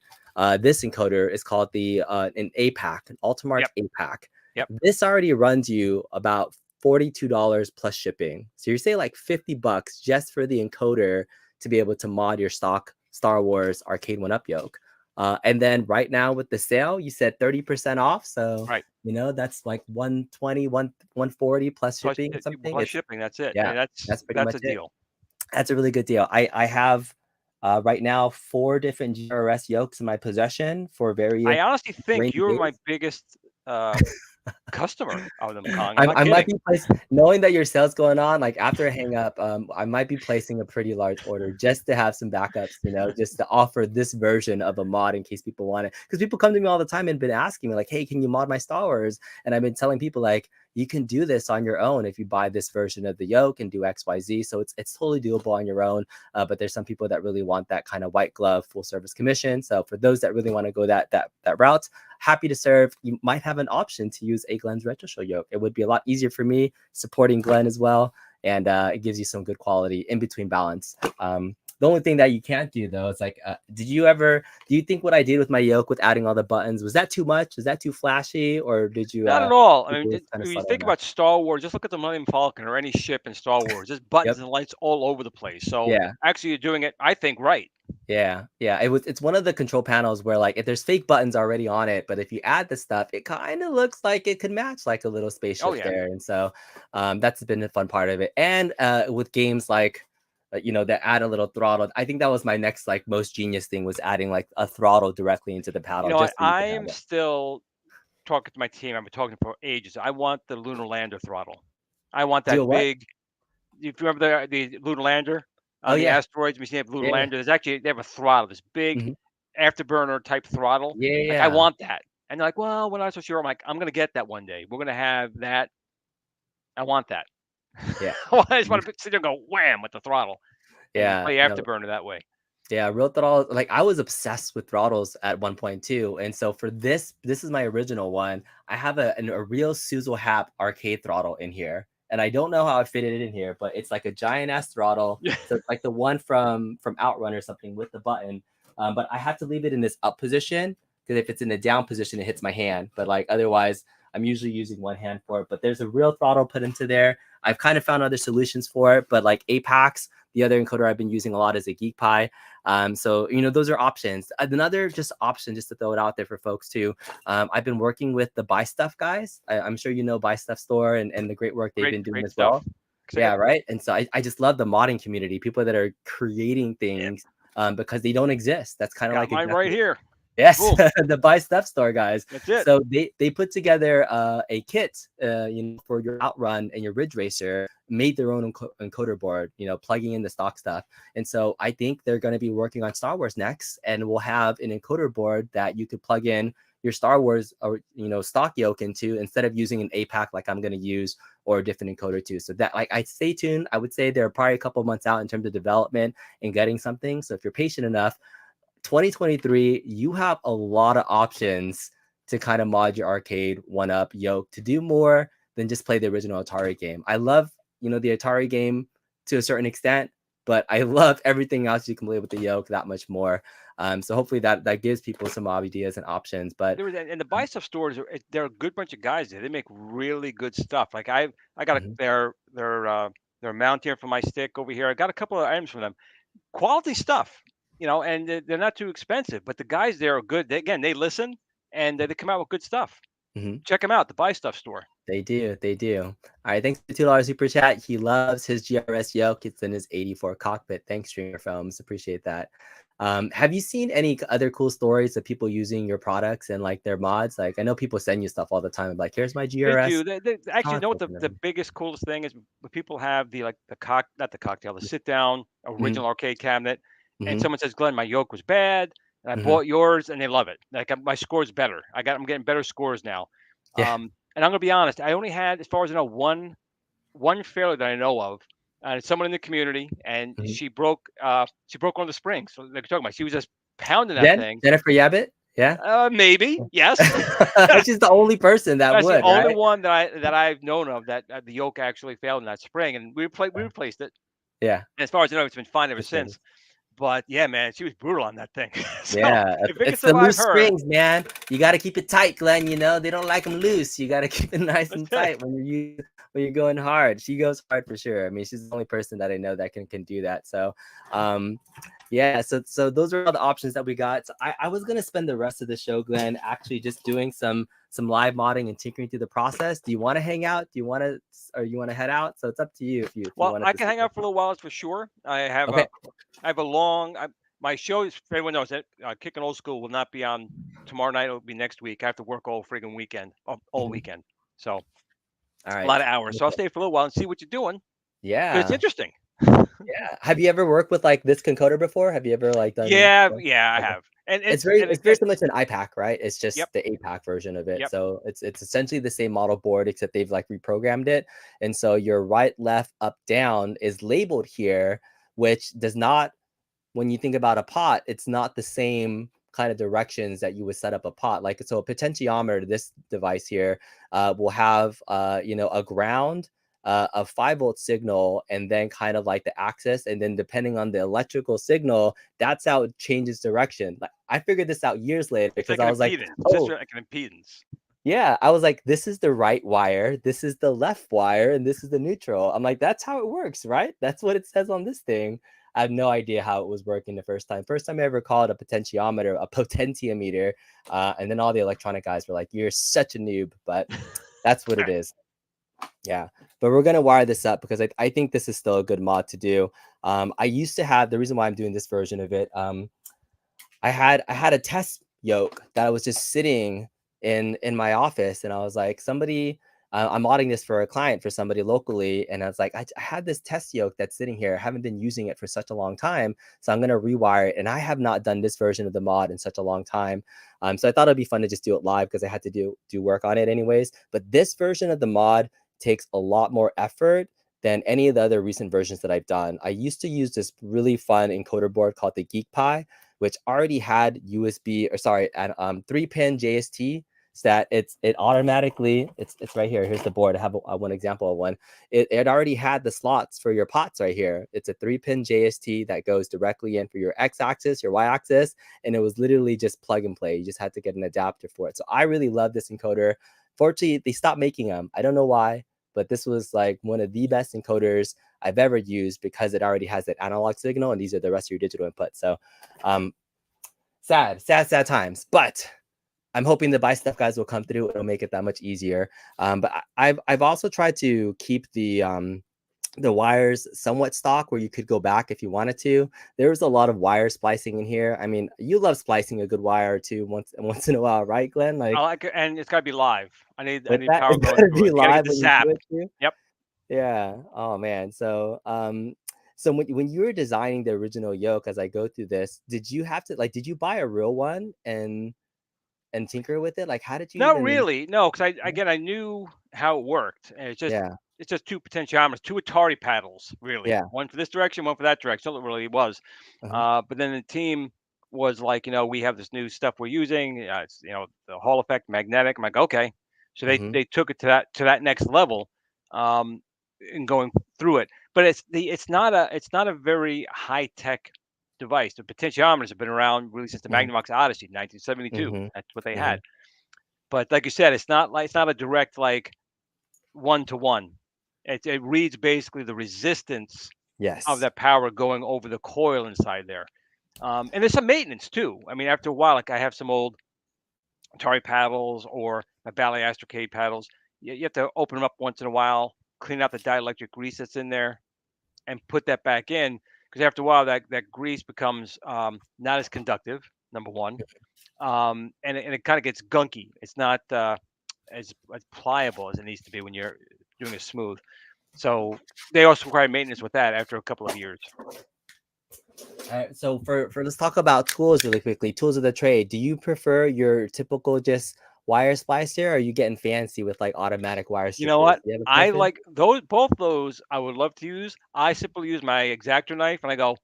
this encoder is called an APAC, an Ultimark Yep. APAC. Yep. This already runs you about $42 plus shipping. So you're saying like $50 just for the encoder to be able to mod your stock Star Wars Arcade1up yoke. And then right now with the sale, you said 30% off. So Right. that's like 120, 140 plus Plus, shipping or something. plus shipping. That's it. Yeah, And that's pretty much a it. deal. That's a really good deal. I have right now 4 different GRS yokes in my possession for various. I honestly think rainy you're my days. biggest customer of them, Kong. I, I'm not I might kidding. be knowing that your sales going on, like after I hang up, I might be placing a pretty large order just to have some backups, just to offer this version of a mod in case people want it. Because people come to me all the time and been asking me like, hey, can you mod my Star Wars? And I've been telling people like, you can do this on your own if you buy this version of the yoke and do XYZ. So it's totally doable on your own. But there's some people that really want that kind of white glove full service commission. So for those that really want to go that route, happy to serve. You might have an option to use a Glenn's Retro Show yoke. It would be a lot easier for me supporting Glenn as well. And it gives you some good quality in between balance. The only thing that you can't do though is like, do you think what I did with my yoke with adding all the buttons, was that too much? Was that too flashy? Or did you? Not at all. I think it mean, was kind of when you subtle think enough? about Star Wars, just look at the Millennium Falcon or any ship in Star Wars. There's buttons Yep. and lights all over the place. So Yeah. actually, you're doing it, I think, right. Yeah. It's one of the control panels where like if there's fake buttons already on it, but if you add the stuff, it kind of looks like it could match like a little spaceship Oh, yeah. there. And so that's been a fun part of it. And with games like that add a little throttle. I think that was my next like most genius thing, was adding like a throttle directly into the paddle. Just so you could have I'm it. still talking to my team. I've been talking for ages. I want the lunar lander throttle. I want Do that a what? big. If you remember the lunar lander on the yeah. asteroids, we see have lunar Yeah. lander. There's actually they have a throttle, this big Mhm. afterburner type throttle. Yeah. Like I want that. And they're like, well, we're not so sure. I'm like, I'm gonna get that one day. We're gonna have that. I want that. Yeah. I just want to sit there and go wham with the throttle and Yeah. play No. afterburner that way. Yeah, real throttle. Like I was obsessed with throttles at one point too, and so for this is my original one. I have a real Suzel Hap arcade throttle in here, and I don't know how I fitted it in here, but it's like a giant ass throttle. Yeah. So it's like the one from Outrun or something with the button. But I have to leave it in this up position because if it's in the down position, it hits my hand. But like otherwise, I'm usually using one hand for it. But there's a real throttle put into there. I've kind of found other solutions for it, but like Apex, the other encoder I've been using a lot is a Geek Pie. So those are options. Another just option, just to throw it out there for folks too. I've been working with the Buy Stuff guys. I'm sure Buy Stuff Store and the great work they've been doing Great as stuff. well. Yeah, right. And so I just love the modding community, people that are creating things because they don't exist. That's kind of like mine right here. Yes, Boom. the Buy Stuff Store guys. That's it. So they put together a kit, for your Outrun and your Ridge Racer, made their own encoder board, plugging in the stock stuff. And so I think they're going to be working on Star Wars next, and we'll have an encoder board that you could plug in your Star Wars or stock yoke into, instead of using an APAC like I'm going to use, or a different encoder too. So that, like, I stay tuned. I would say they're probably a couple months out in terms of development and getting something. So if you're patient enough, 2023, you have a lot of options to kind of mod your Arcade1up yoke to do more than just play the original Atari game. I love, the Atari game to a certain extent, but I love everything else you can play with the yoke that much more. So hopefully that gives people some ideas and options. But And the Buy Stuff stores, they're a good bunch of guys there. They make really good stuff. Like I got Mhm. their mount here for my stick over here. I got a couple of items from them. Quality stuff, and they're not too expensive. But the guys there are good. They listen and they come out with good stuff. Mhm. Check them out, the Buy Stuff store. They do. All right, thanks for the $2 super chat. He loves his GRS yoke. It's in his 84 cockpit. Thanks, Streamer Films. Appreciate that. Have you seen any other cool stories of people using your products and like their mods? Like I know people send you stuff all the time. Like, here's my They GRS. do. They actually know what cockpit the and biggest coolest thing is. When people have not the cocktail, the sit down everything. original arcade cabinet, and Mhm. someone says, "Glenn, my yoke was bad." And I Mhm. bought yours, and they love it. Like my score's better. I'm getting better scores now. Yeah. And I'm gonna be honest. I only had, as far as I know, one failure that I know of. It's someone in the community, and Mhm. she broke one of the springs. So like you're talking about, she was just pounding that thing. Jennifer Yabbit? Yeah. Maybe yes. She's the only person that That's the would, only right? one that I've known of that the yoke actually failed in that spring, and we replaced it. Yeah. And as far as I know, it's been fine ever That's good. since. But yeah, man, she was brutal on that thing. So Yeah, if it could it's the survive loose her, springs, man. You got to keep it tight, Glenn. You know they don't like them loose. You got to keep it nice that's and it. tight when you're going hard. She goes hard for sure. I mean, she's the only person that I know that can do that. So, yeah. So those are all the options that we got. So I was gonna spend the rest of the show, Glenn, actually just doing some live modding and tinkering through the process. Do you want to hang out? Do you want to, or you want to head out? So it's up to you if you Well, want I to can hang out for a little while, for sure. Okay. I have a long. My show is, if everyone knows it, Kicking Old School will not be on tomorrow night. It'll be next week. I have to work all friggin' weekend, all Mhm. weekend. So All a right. lot of hours. So I'll stay for a little while and see what you're doing. But it's Yeah. interesting. Yeah. Have you ever worked with like this concoder before? Have you ever like done? Yeah, yeah, I Okay. have. And It's very similar to an iPack, right? It's yep, just the APAC version of it. yep. So it's essentially the same model board except they've like reprogrammed it. And so your right, left, up, down is labeled here, which does not, when you think about a pot, it's not the same kind of directions that you would set up a pot. Like, so a potentiometer, this device here, will have, a ground, a 5-volt signal, and then kind of like the axis. And then depending on the electrical signal, that's how it changes direction. Like, I figured this out years later It's because like I an was like, impedance. It's just oh, like an impedance. yeah, I was like, this is the right wire, this is the left wire, and this is the neutral. I'm like, that's how it works, right? That's what it says on this thing. I have no idea how it was working the first time. First time I ever called a potentiometer, a potentiometer, and then all the electronic guys were like, "You're such a noob," but that's what it is. Yeah, but we're gonna wire this up because I think this is still a good mod to do. I used to have, the reason why I'm doing this version of it. I had a test yoke that was just sitting in my office, and I was like, somebody, I'm modding this for a client for somebody locally, and I was like, I had this test yoke that's sitting here. I haven't been using it for such a long time, so I'm gonna rewire it. And I have not done this version of the mod in such a long time, so I thought it'd be fun to just do it live because I had to do work on it anyways. But this version of the mod takes a lot more effort than any of the other recent versions that I've done. I used to use this really fun encoder board called the GeekPi, which already had USB, or sorry, and 3-pin JST, so that it automatically, it's right here. Here's the board. I have one example of one. It already had the slots for your pots right here. It's a 3-pin JST that goes directly in for your X-axis, your Y-axis, and it was literally just plug and play. You just had to get an adapter for it. So I really love this encoder. Fortunately, they stopped making them. I don't know why, but this was like one of the best encoders I've ever used because it already has that analog signal, and these are the rest of your digital input. So sad times, but I'm hoping the buy stuff guys will come through. It'll make it that much easier. But I've also tried to keep the wires somewhat stock where you could go back if you wanted to. There's a lot of wire splicing in here. I mean, you love splicing a good wire or two once in a while, right, Glenn? I Like, like it, and it's got to be live. I need with that, power it's going gotta through be it. You got to get live the when you zap. do it too. Yep. Yeah. Oh man. So when you were designing the original yoke, as I go through this, did you have to, like, did you buy a real one and tinker with it? Like, how did you Not even? really, no, because I knew how it worked, and Yeah. it's just two potentiometers, two Atari paddles, really, Yeah. one for this direction, one for that direction. That's all it really was. Uh-huh. But then the team was like, we have this new stuff we're using. It's the Hall effect, magnetic. I'm like, okay, so Hmm. they took it to that next level, um, in going through it. But it's not a very high tech device. The potentiometers have been around really since the Hmm. Magnavox Odyssey, 1972. Hmm. That's what they Hmm. had. But like you said, it's not a direct like one to one. It reads basically the resistance of Yes. that power going over the coil inside there. And there's some maintenance too. I mean, after a while, like I have some old Atari paddles or my Ballet Astrocade paddles. You have to open them up once in a while, clean out the dielectric grease that's in there, and put that back in. Because after a while, that grease becomes not as conductive. Number one, and it kind of gets gunky. It's not as pliable as it needs to be when you're doing it smooth. So they also require maintenance with that after a couple of years. So for let's talk about tools really quickly. Tools of the trade. Do you prefer your typical just wire splicer, or are you getting fancy with like automatic wire You know strippers? what? Do you have a I preference? like those. Both those I would love to use. I simply use my Exacto knife and I go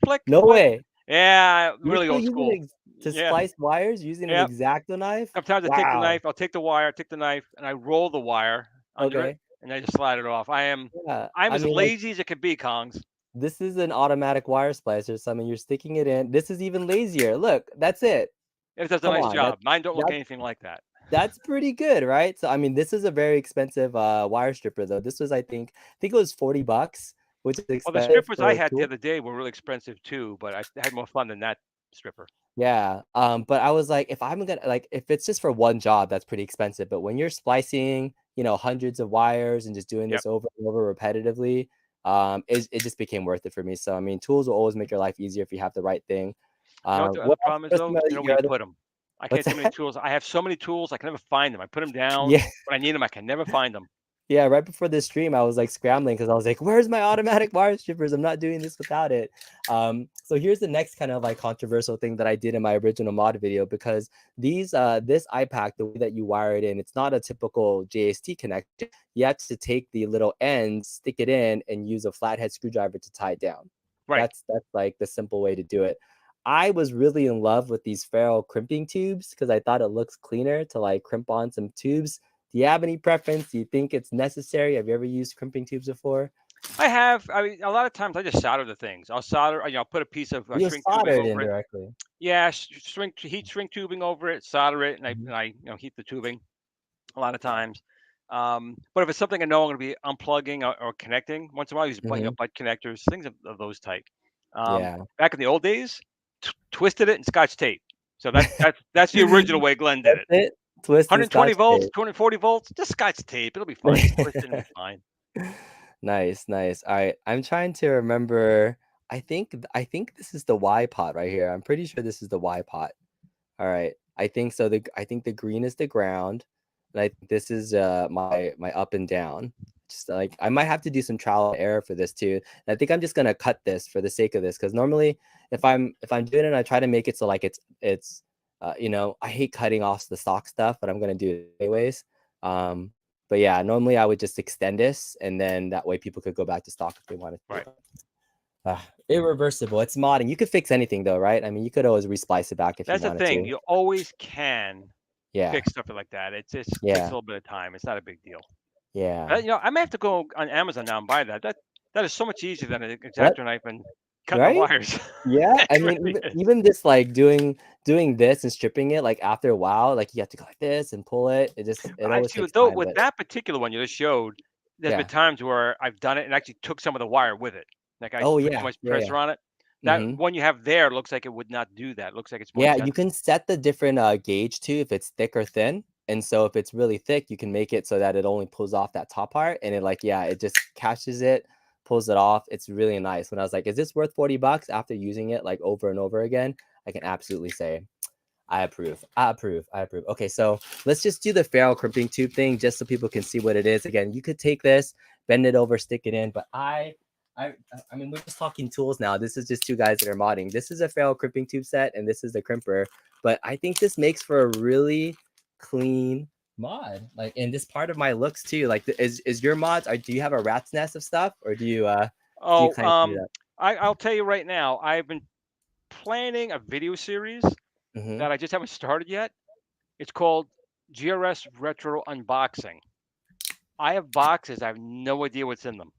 flick, No flick. way. Yeah, You're really still old using school. to Yeah, splice wires using an yeah. X-Acto knife? Sometimes I take the Wow. knife. I'll take the wire, take the knife, and I roll the wire under it, Okay. and I just slide it off. Yeah. I'm I as mean, like lazy as it could be, Kongs. this is an automatic wire splicer. So I mean, you're sticking it in. This is even lazier. Look, that's it. It does a Come nice on. job. Mine don't look That's anything like that. That's pretty good, right? So I mean, this is a very expensive wire stripper though. This was I think it was $40, which is Well, the expensive strippers I for a had the tool. other day were really expensive too, but I had more fun than that stripper. Yeah. But I was like, if I'm gonna like if it's just for one job, that's pretty expensive. But when you're splicing, hundreds of wires and just doing Yep. this over and over repetitively, it just became worth it for me. So I mean, tools will always make your life easier if you have the right thing. You know what the other What else problem is are some though? of You know where your you other put them. I what's can't too many that? tools. I have so many tools I can never find them. I put them down Yeah. when I need them. I can never find them. Yeah, right before this stream, I was like scrambling because I was like, "Where's my automatic wire strippers? I'm not doing this without it." So here's the next kind of like controversial thing that I did in my original mod video because this iPack, the way that you wire it in, it's not a typical JST connection. You have to take the little ends, stick it in, and use a flathead screwdriver to tie it down. Right. That's like the simple way to do it. I was really in love with these ferrule crimping tubes because I thought it looks cleaner to like crimp on some tubes. Do you have any preference? Do you think it's necessary? Have you ever used crimping tubes before? I have. I mean, a lot of times I just solder the things. I'll solder. I'll put a piece of You'll shrink solder tubing it over in it. directly. Yeah, heat shrink tubing over it, solder it, and I Mhm. and I heat the tubing a lot of times. But if it's something I know I'm going to be unplugging or connecting, once in a while I use Mhm. butt connectors, things of those type. Yeah. Back in the old days, twisted it and Scotch tape. So that's the original way Glenn did That's it. it. Twist and 120 Scotch volts, tape. 240 volts, just Scotch tape. It'll be fine. Just twist it and it'll be fine. Nice, nice. All right, I'm trying to remember. I think this is the Y pot right here. I'm pretty sure this is the Y pot. All right. I think so. I think the green is the ground, and I think this is my up and down. Just like I might have to do some trial and error for this too. And I think I'm just gonna cut this for the sake of this because normally if I'm doing it, I try to make it so like it's I hate cutting off the stock stuff, but I'm gonna do it anyways. Um, but yeah, normally I would just extend this, and then that way people could go back to stock if they wanted to. Right. Irreversible. It's modding. You could fix anything though, right? I mean, you could always resplice it back if you That's the wanted thing. to. You always can Yeah. fix stuff like that. It just takes a Yeah. little bit of time. It's not a big deal. Yeah. I may have to go on Amazon now and buy that. That is so much easier than an What? Exacto knife and cutting the Right? wires. Yeah. It I mean, really even is. even this like doing this and stripping it, like after a while, like you have to go like this and pull it. It I always see. takes Though time, with but that particular one you just showed, there's been yeah. times where I've done it and actually took some of the wire with it. Like I Oh put too yeah. much Yeah. Yeah. pressure on it. That Mm-hmm. one you have there looks like it would not do that. Looks like it's more Yeah, you gentle. can set the different gauge too if it's thick or thin. And so if it's really thick, you can make it so that it only pulls off that top part and it just catches it, pulls it off. It's really nice. When I was like, is this worth $40 after using it like over and over again? I can absolutely say I approve. I approve. I approve. Okay, so let's just do the ferrule crimping tube thing just so people can see what it is. Again, you could take this, bend it over, stick it in, but I I mean, we're just talking tools now. This is just two guys that are modding. This is a ferrule crimping tube set, and this is the crimper. But I think this makes for a really clean mod. Like, and this part of my looks too. Like, is your mods? Do you have a rat's nest of stuff, or do you Oh, kind of clean it up? I'll tell you right now. I've been planning a video series Mm-hmm. that I just haven't started yet. It's called GRS Retro Unboxing. I have boxes. I have no idea what's in them.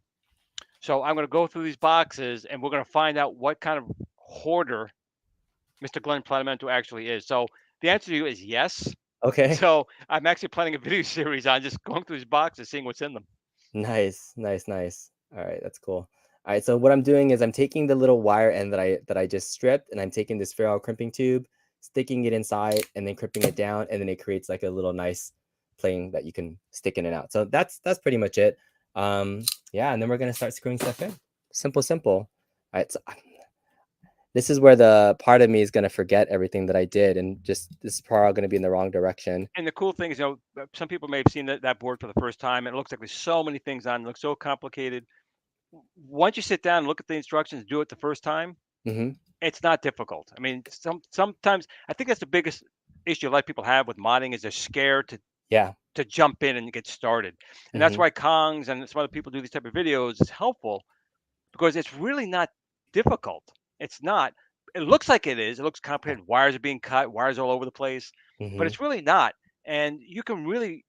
So I'm going to go through these boxes and we're going to find out what kind of hoarder Mr. Glenn Planamento actually is. So the answer to you is yes. Okay. So I'm actually planning a video series on just going through these boxes, seeing what's in them. Nice, nice, nice. All right, that's cool. All right, so what I'm doing is I'm taking the little wire end that I just stripped, and I'm taking this ferrule crimping tube, sticking it inside, and then crimping it down, and then it creates like a little nice plane that you can stick in and out. So that's pretty much it. Yeah, and then we're gonna start screwing stuff in. Simple, simple. All right, so this is where the part of me is gonna forget everything that I did, and just this is probably gonna be in the wrong direction. And the cool thing is, some people may have seen that board for the first time. And it looks like there's so many things on it. It looks so complicated. Once you sit down and look at the instructions, do it the first time, Mm-hmm. It's not difficult. I mean, sometimes I think that's the biggest issue a lot of people have with modding is they're scared Yeah. to jump in and get started. And that's Hmm. why Kongs and some other people do these type of videos is helpful because it's really not difficult. It's not. It looks like it is. It looks complicated. Wires are being cut, wires all over the place, but Hmm. it's really not. And you can really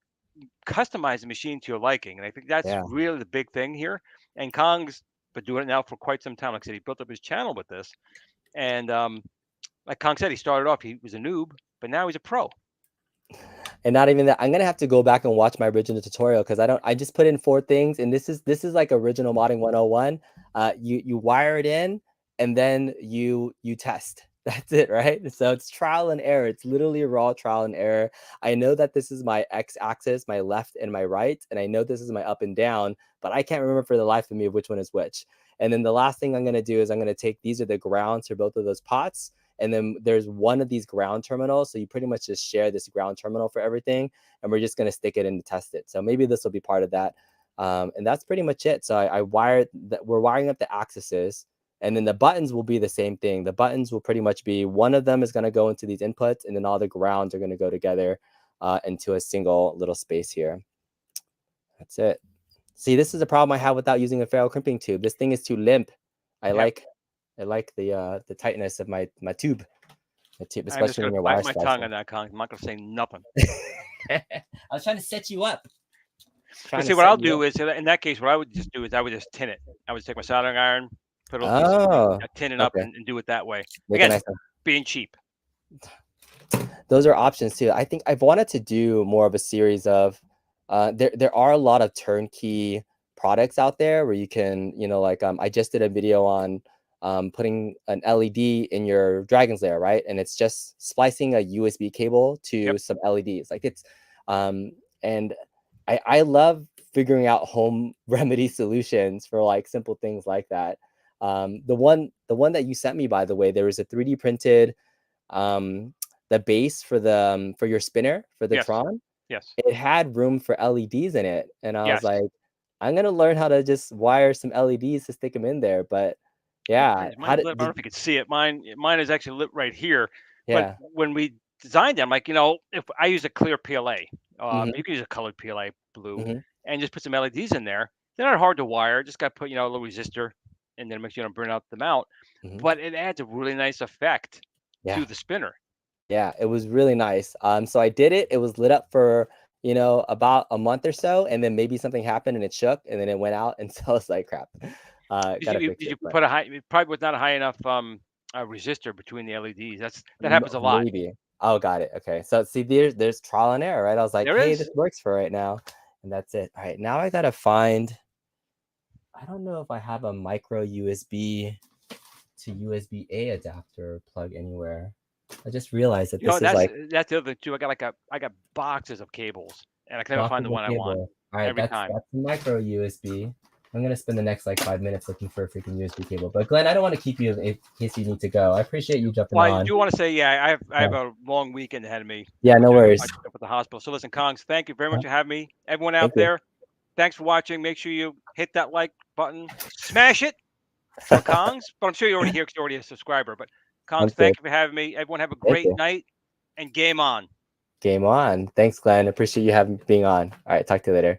customize the machine to your liking. And I think that's Yeah. really the big thing here. And Kong's been doing it now for quite some time. Like I said, he built up his channel with this. And like Kong said, he started off, he was a noob, but now he's a pro. And not even that, I'm gonna have to go back and watch my original tutorial because I just put in 4 things, and this is like original modding 101. You wire it in, and then you test. That's it, right? So it's trial and error. It's literally raw trial and error. I know that this is my x-axis, my left and my right, and I know this is my up and down, but I can't remember for the life of me which one is which. And then the last thing I'm gonna do is I'm gonna take, these are the grounds for both of those pots, and then there's one of these ground terminals. So you pretty much just share this ground terminal for everything. And we're just going to stick it in to test it. So maybe this will be part of that. And that's pretty much it. So I wired that, we're wiring up the axes. And then the buttons will be the same thing. The buttons will pretty much be, one of them is going to go into these inputs, and then all the grounds are going to go together into a single little space here. That's it. See, this is a problem I have without using a ferrule crimping tube. This thing is too limp. I like the tightness of my tube. The tube, I'm just especially going when to you're bite wire my tongue on splicing. that, Kong. I'm not going to say nothing. I was trying to set you up. But see, what I'll do is, in that case, what I would just do is I would just tin it. I would just take my soldering iron, put a little piece of Oh, tin it up, okay. and do it that way. Make a Again, nice. being cheap. Those are options too. I think I've wanted to do more of a series of. There are a lot of turnkey products out there where you can, like I just did a video on putting an LED in your Dragon's Lair, right? And it's just splicing a USB cable to Yep. some LEDs. Like it's, and I love figuring out home remedy solutions for like simple things like that. The one that you sent me, by the way, there was a 3D printed the base for the for your spinner for the Yes. Tron. Yes. It had room for LEDs in it, and I was Yes. like, I'm gonna learn how to just wire some LEDs to stick them in there. But yeah, Is how mine lit? I did, don't know if you could see it. Mine is actually lit right here. But yeah. when we designed it, I'm like, if I use a clear PLA, Hmm. you can use a colored PLA blue, Hmm. and just put some LEDs in there. They're not hard to wire. Just got to put, a little resistor, and then make sure you don't burn out the mount. Hmm. But it adds a really nice effect Yeah. to the spinner. Yeah, it was really nice. So I did it. It was lit up for, about a month or so, and then maybe something happened and it shook, and then it went out, and so I was like, crap. Gotta fix Did you it. But put a high? It probably was not a high enough resistor between the LEDs. That happens a lot. maybe. Oh, got it. Okay. So see, there's trial and error, right? I was like, There hey, is. this works for right now, and that's it. All right, now I gotta find. I don't know if I have a micro USB to USB A adapter plug anywhere. I just realized that this is like That's the other thing too. I got boxes of cables, and I can never find boxes the of one I want cable. All right, every that's time. a micro USB. I'm gonna spend the next like 5 minutes looking for a freaking USB cable. But Glenn, I don't want to keep you in case you need to go. I appreciate you jumping Well, I on. do want to say, I have a long weekend ahead of me. Yeah, no Doing a worries. bunch of stuff at the hospital. So listen, Kongs, thank you very much for having me. Everyone out Thank you. there, thanks for watching. Make sure you hit that like button, smash it for Kongs. But I'm sure you're already here because you're already a subscriber. But Kongs, Sounds good. thank you for having me. Everyone have a Thank great you. night and game on. Game on. Thanks, Glenn. Appreciate you having being on. All right, talk to you later.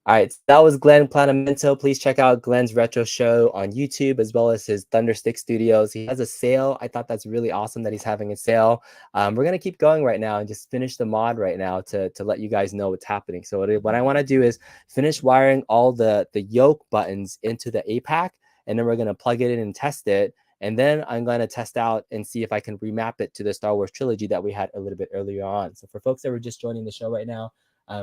All right, so that was Glenn Planamento. Please check out Glenn's retro show on YouTube as well as his Thunderstick Studios. He has a sale. I thought that's really awesome that he's having a sale. We're gonna keep going right now and just finish the mod right now to let you guys know what's happening. So what I want to do is finish wiring all the yoke buttons into the APAC, and then we're gonna plug it in and test it. And then I'm going to test out and see if I can remap it to the Star Wars trilogy that we had a little bit earlier on. So for folks that were just joining the show right now,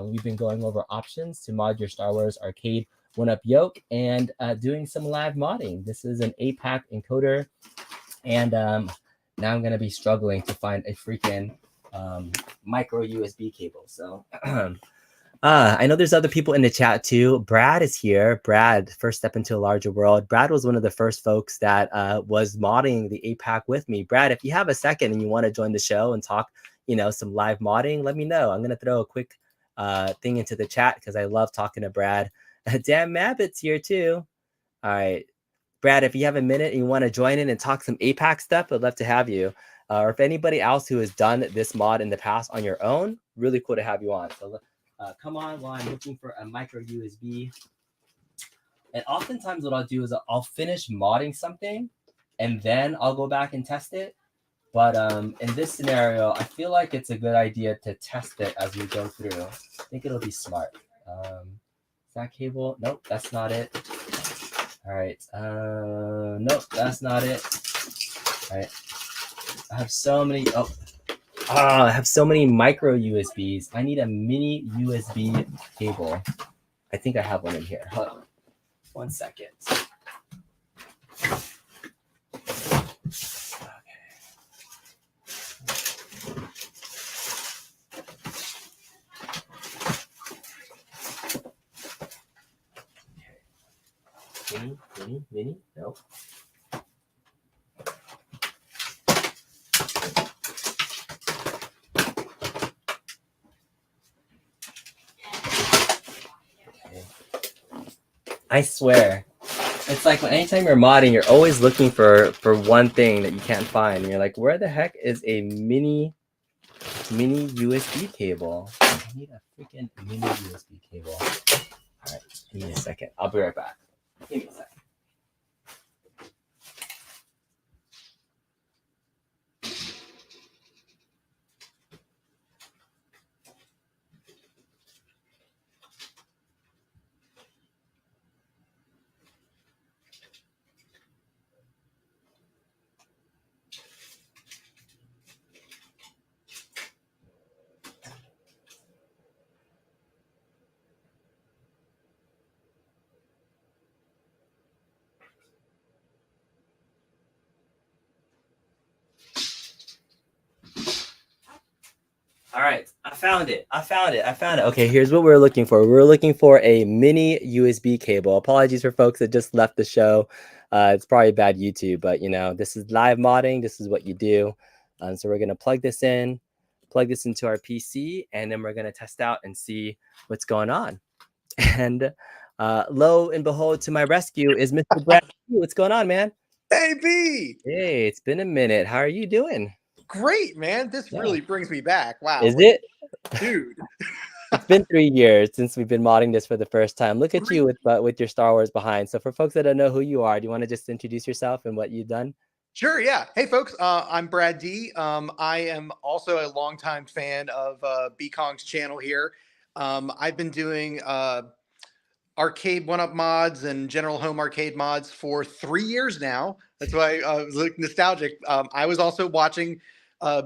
we've been going over options to mod your Star Wars Arcade1up Yoke and doing some live modding. This is an APAC encoder. And now I'm going to be struggling to find a freaking micro USB cable. So I know there's other people in the chat too. Brad is here. Brad, first step into a larger world. Brad was one of the first folks that was modding the APAC with me. Brad, if you have a second and you want to join the show and talk, some live modding, let me know. I'm going to throw a quick thing into the chat because I love talking to Brad. Dan Mabbitt's here too. All right. Brad, if you have a minute and you want to join in and talk some APAC stuff, I'd love to have you. Or if anybody else who has done this mod in the past on your own, really cool to have you on. So come on while I'm looking for a micro USB. And oftentimes what I'll do is I'll finish modding something and then I'll go back and test it. But in this scenario, I feel like it's a good idea to test it as we go through. I think it'll be smart. Is that cable? Nope, that's not it. All right. Nope, that's not it. All right. I have so many. I have so many micro USBs. I need a mini USB cable. I think I have one in here. Hold on. 1 second. Mini? No. I swear, it's like anytime you're modding, you're always looking for one thing that you can't find. And you're like, where the heck is a mini USB cable? I need a freaking mini USB cable. All right, give me a second. I'll be right back. Give me a second. All right, I found it. Okay, here's what we're looking for. We're looking for a mini USB cable. Apologies for folks that just left the show. It's probably bad YouTube, but this is live modding. This is what you do. So we're gonna plug this into our PC, and then we're gonna test out and see what's going on. And lo and behold, to my rescue is Mr. Brad. What's going on, man? Hey, B. Hey, it's been a minute. How are you doing? Great, man. This really brings me back. Wow. Is it? Dude. It's been 3 years since we've been modding this for the first time. Look at you with your Star Wars behind. So for folks that don't know who you are, do you want to just introduce yourself and what you've done? Sure, yeah. Hey, folks. I'm Brad D. I am also a longtime fan of B-Kong's channel here. I've been doing Arcade1up mods and general home arcade mods for 3 years now. That's why I was like nostalgic. I was also watching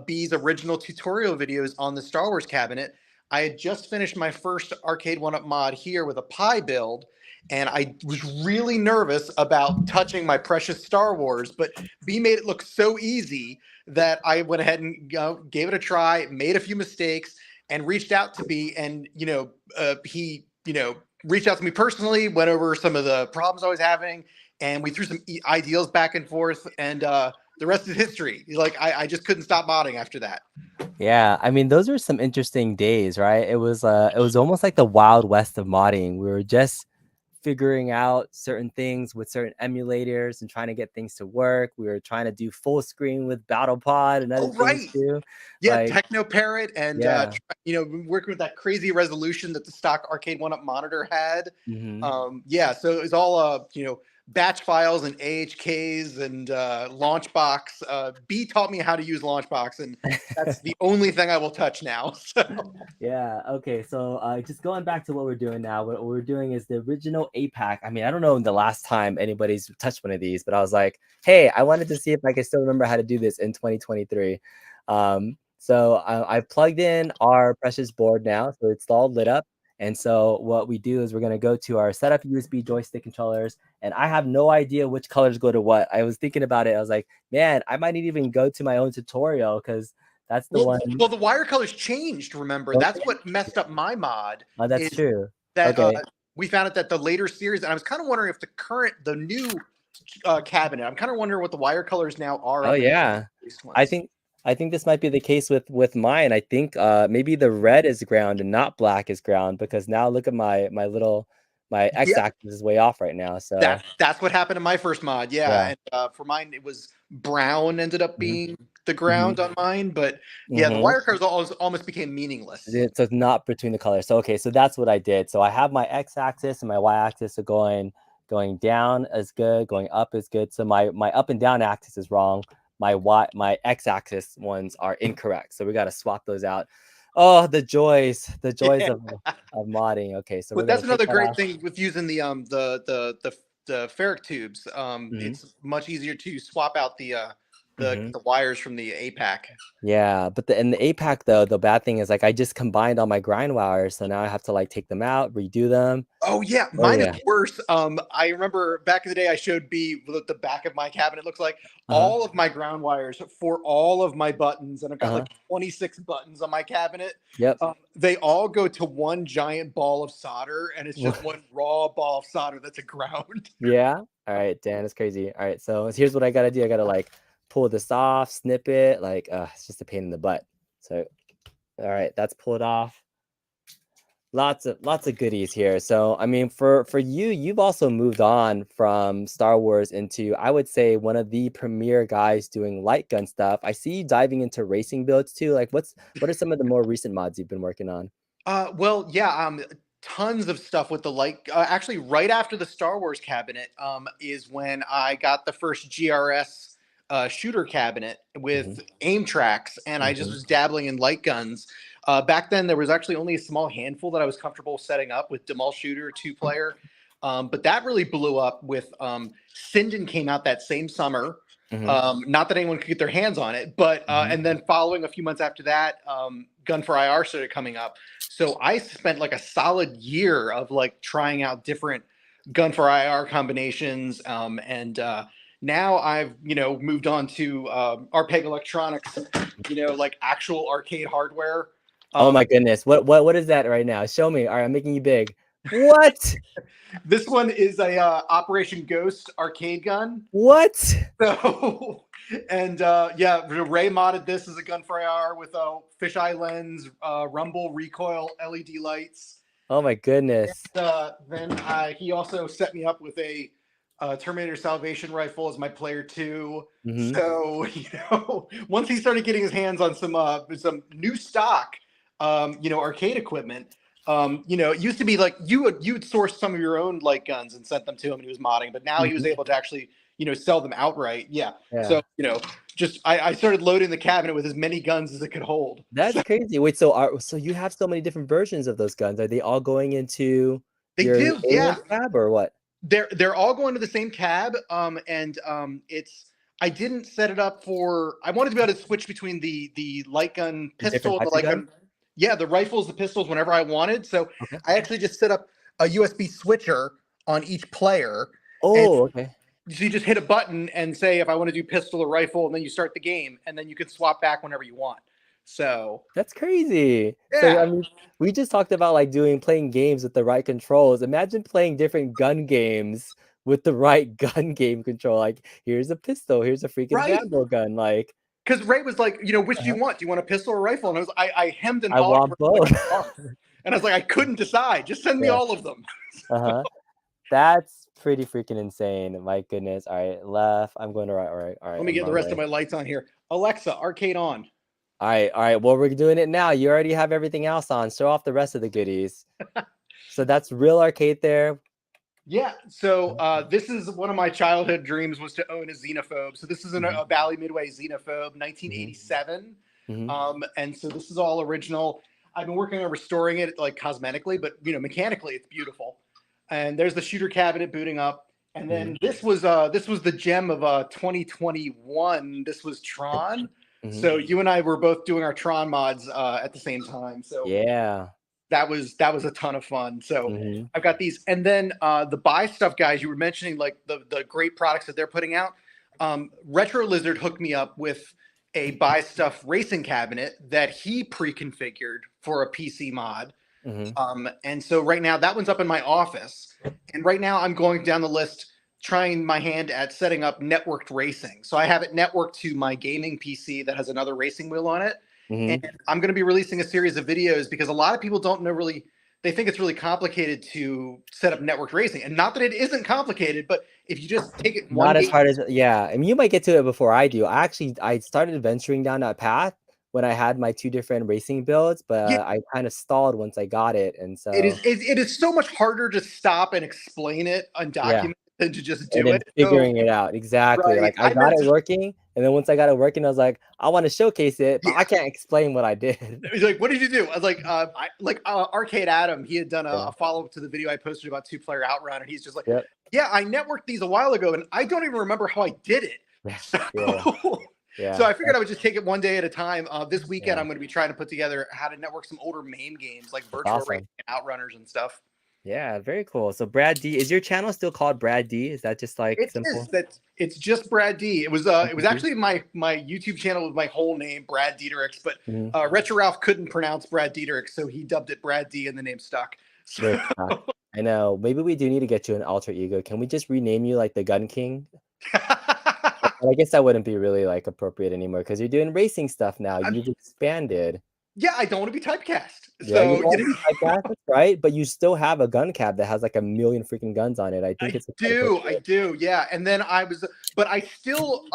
B's original tutorial videos on the Star Wars cabinet. I had just finished my first Arcade1up mod here with a Pi build, and I was really nervous about touching my precious Star Wars, but B made it look so easy that I went ahead and gave it a try, made a few mistakes, and reached out to B, and he reached out to me personally, went over some of the problems I was having, and we threw some ideals back and forth, and the rest is history. Like I just couldn't stop modding after that. Yeah, I mean, those were some interesting days, right? It was almost like the Wild West of modding. We were just figuring out certain things with certain emulators and trying to get things to work. We were trying to do full screen with BattlePod and other things too. Yeah, like, Techno Parrot and working with that crazy resolution that the stock Arcade1up monitor had. Mm-hmm. So it was all batch files and AHKs and Launchbox. B taught me how to use Launchbox, and that's the only thing I will touch now. So. Yeah. Okay. So just going back to what we're doing now, what we're doing is the original APAC. I mean, I don't know the last time anybody's touched one of these, but I was like, hey, I wanted to see if I could still remember how to do this in 2023. So I've plugged in our precious board now, so it's all lit up. And so what we do is we're going to go to our setup USB joystick controllers, and I have no idea which colors go to what. I was thinking about it. I was like, man, I might even go to my own tutorial because that's the one. Well, the wire colors changed, remember? Okay. That's what messed up my mod. Oh, that's true. That we found out that the later series, and I was kind of wondering if the new cabinet, I'm kind of wondering what the wire colors now are. Oh, yeah. I think this might be the case with mine. I think maybe the red is ground and not black is ground, because now look at my little my x-axis is way off right now. So That's what happened in my first mod. Yeah. And for mine, it was brown ended up being the ground on mine. But yeah, the wire curves almost became meaningless. So it's not between the colors. So okay, so that's what I did. So I have my x-axis and my y-axis are going down is good, going up is good. So my up and down axis is wrong. My x-axis ones are incorrect. So we got to swap those out. Oh, the joys of modding. Okay, so But that's another great thing with using the ferric tubes. It's much easier to swap out the wires from the APAC. Yeah, but in the APAC though, the bad thing is like I just combined all my grind wires, so now I have to like take them out, redo them. Oh yeah, mine is worse. I remember back in the day I showed B what the back of my cabinet looks like. All of my ground wires for all of my buttons, and I've got like 26 buttons on my cabinet. Yep. They all go to one giant ball of solder, and it's just one raw ball of solder that's a ground. Yeah. All right, Dan, it's crazy. All right, so here's what I gotta do. I gotta like pull this off, snip it, like it's just a pain in the butt. So all right, that's pulled off. Lots of goodies here. So I mean, for you, you've also moved on from Star Wars into, I would say, one of the premier guys doing light gun stuff. I see you diving into racing builds too. Like what are some of the more recent mods you've been working on? Well, yeah, tons of stuff with the light. Actually, right after the Star Wars cabinet is when I got the first GRS shooter cabinet with aim tracks, and I just was dabbling in light guns. Back then, there was actually only a small handful that I was comfortable setting up with Demal Shooter 2-player. But that really blew up with Sinden came out that same summer. Not that anyone could get their hands on it, but and then following a few months after that, Gun for IR started coming up. So I spent like a solid year of like trying out different Gun for IR combinations, and now I've moved on to Arpeg Electronics, like actual arcade hardware. Oh my goodness, what is that right now? Show me. All right, I'm making you big. What? This one is a Operation Ghost arcade gun. What? So, and yeah, Ray modded this as a Gun for IR with a fisheye lens, rumble recoil, LED lights. Oh my goodness. And, then he also set me up with a Terminator Salvation rifle as my player 2. So, once he started getting his hands on some new stock, arcade equipment, it used to be like you would source some of your own light guns and sent them to him, and he was modding, but now he was able to actually, sell them outright. Yeah. So, just I started loading the cabinet with as many guns as it could hold. That's crazy. Wait, so you have so many different versions of those guns. Are they all going into your cab or what? They're all going to the same cab. It's I didn't set it up for. I wanted to be able to switch between the light gun pistol and the light gun. Yeah, the rifles, the pistols, whenever I wanted. So I actually just set up a USB switcher on each player. Oh, okay. So you just hit a button and say if I want to do pistol or rifle, and then you start the game, and then you can swap back whenever you want. So that's crazy. Yeah. So I mean, we just talked about like playing games with the right controls. Imagine playing different gun games with the right gun game control. Like here's a pistol, here's a freaking Rambo gun, like. Because Ray was like, which do you want? Do you want a pistol or a rifle? And I hemmed and hawed. I want both. And I was like, I couldn't decide. Just send me all of them. That's pretty freaking insane. My goodness. All right, left. I'm going to right. All right. Let me get the rest of my lights on here. Alexa, arcade on. All right. Well, we're doing it now. You already have everything else on. Show off the rest of the goodies. So that's real arcade there. Yeah, so this is one of my childhood dreams was to own a Xenophobe. So this is a Bally Midway Xenophobe, 1987. And so this is all original. I've been working on restoring it like cosmetically, but mechanically it's beautiful. And there's the shooter cabinet booting up. And then this was the gem of 2021. This was Tron. So you and I were both doing our Tron mods at the same time. So yeah. That was a ton of fun. So I've got these, and then the buy stuff guys. You were mentioning like the great products that they're putting out. Retro Lizard hooked me up with a buy stuff racing cabinet that he pre-configured for a PC mod. And so right now that one's up in my office, and right now I'm going down the list trying my hand at setting up networked racing. So I have it networked to my gaming PC that has another racing wheel on it. And I'm going to be releasing a series of videos because a lot of people don't really they think it's really complicated to set up networked racing, and not that it isn't complicated, but if you just take it one Not as game, hard as yeah. I mean, you might get to it before I do. I started venturing down that path when I had my 2 different racing builds, but Yeah. I kind of stalled once I got it, and so it is so much harder to stop and explain it yeah. undocumented than to just And do then it. So, figuring it out exactly. right, Like I I got meant it to. working, and then once I got it working, I was like, I want to showcase it, but Yeah. I can't explain what I did. He's like, "What did you do?" I was like, Arcade Adam. He had done Yeah. a follow up to the video I posted about 2-player Outrun, and he's just like, Yep. "Yeah, I networked these a while ago, and I don't even remember how I did it." Yeah. So, Yeah. so I figured I would just take it one day at a time. This weekend, Yeah. I'm going to be trying to put together how to network some older MAME games like Virtual awesome. Racing and Outrunners and stuff. Yeah, very cool. So Brad D, is your channel still called Brad D? Is that just like It simple? is that it's just Brad D. It was actually my YouTube channel with my whole name, Brad Dieterichs, but Retro Ralph couldn't pronounce Brad Dieterich, so he dubbed it Brad D, and the name stuck. So, I know. Maybe we do need to get you an alter ego. Can we just rename you like the Gun King? But I guess that wouldn't be really like appropriate anymore because you're doing racing stuff now. You've expanded. Yeah, I don't want to be typecast. Yeah, So you don't want to be typecast, that's right? But you still have a gun cab that has like 1 million freaking guns on it. I think I do, yeah. And then but I still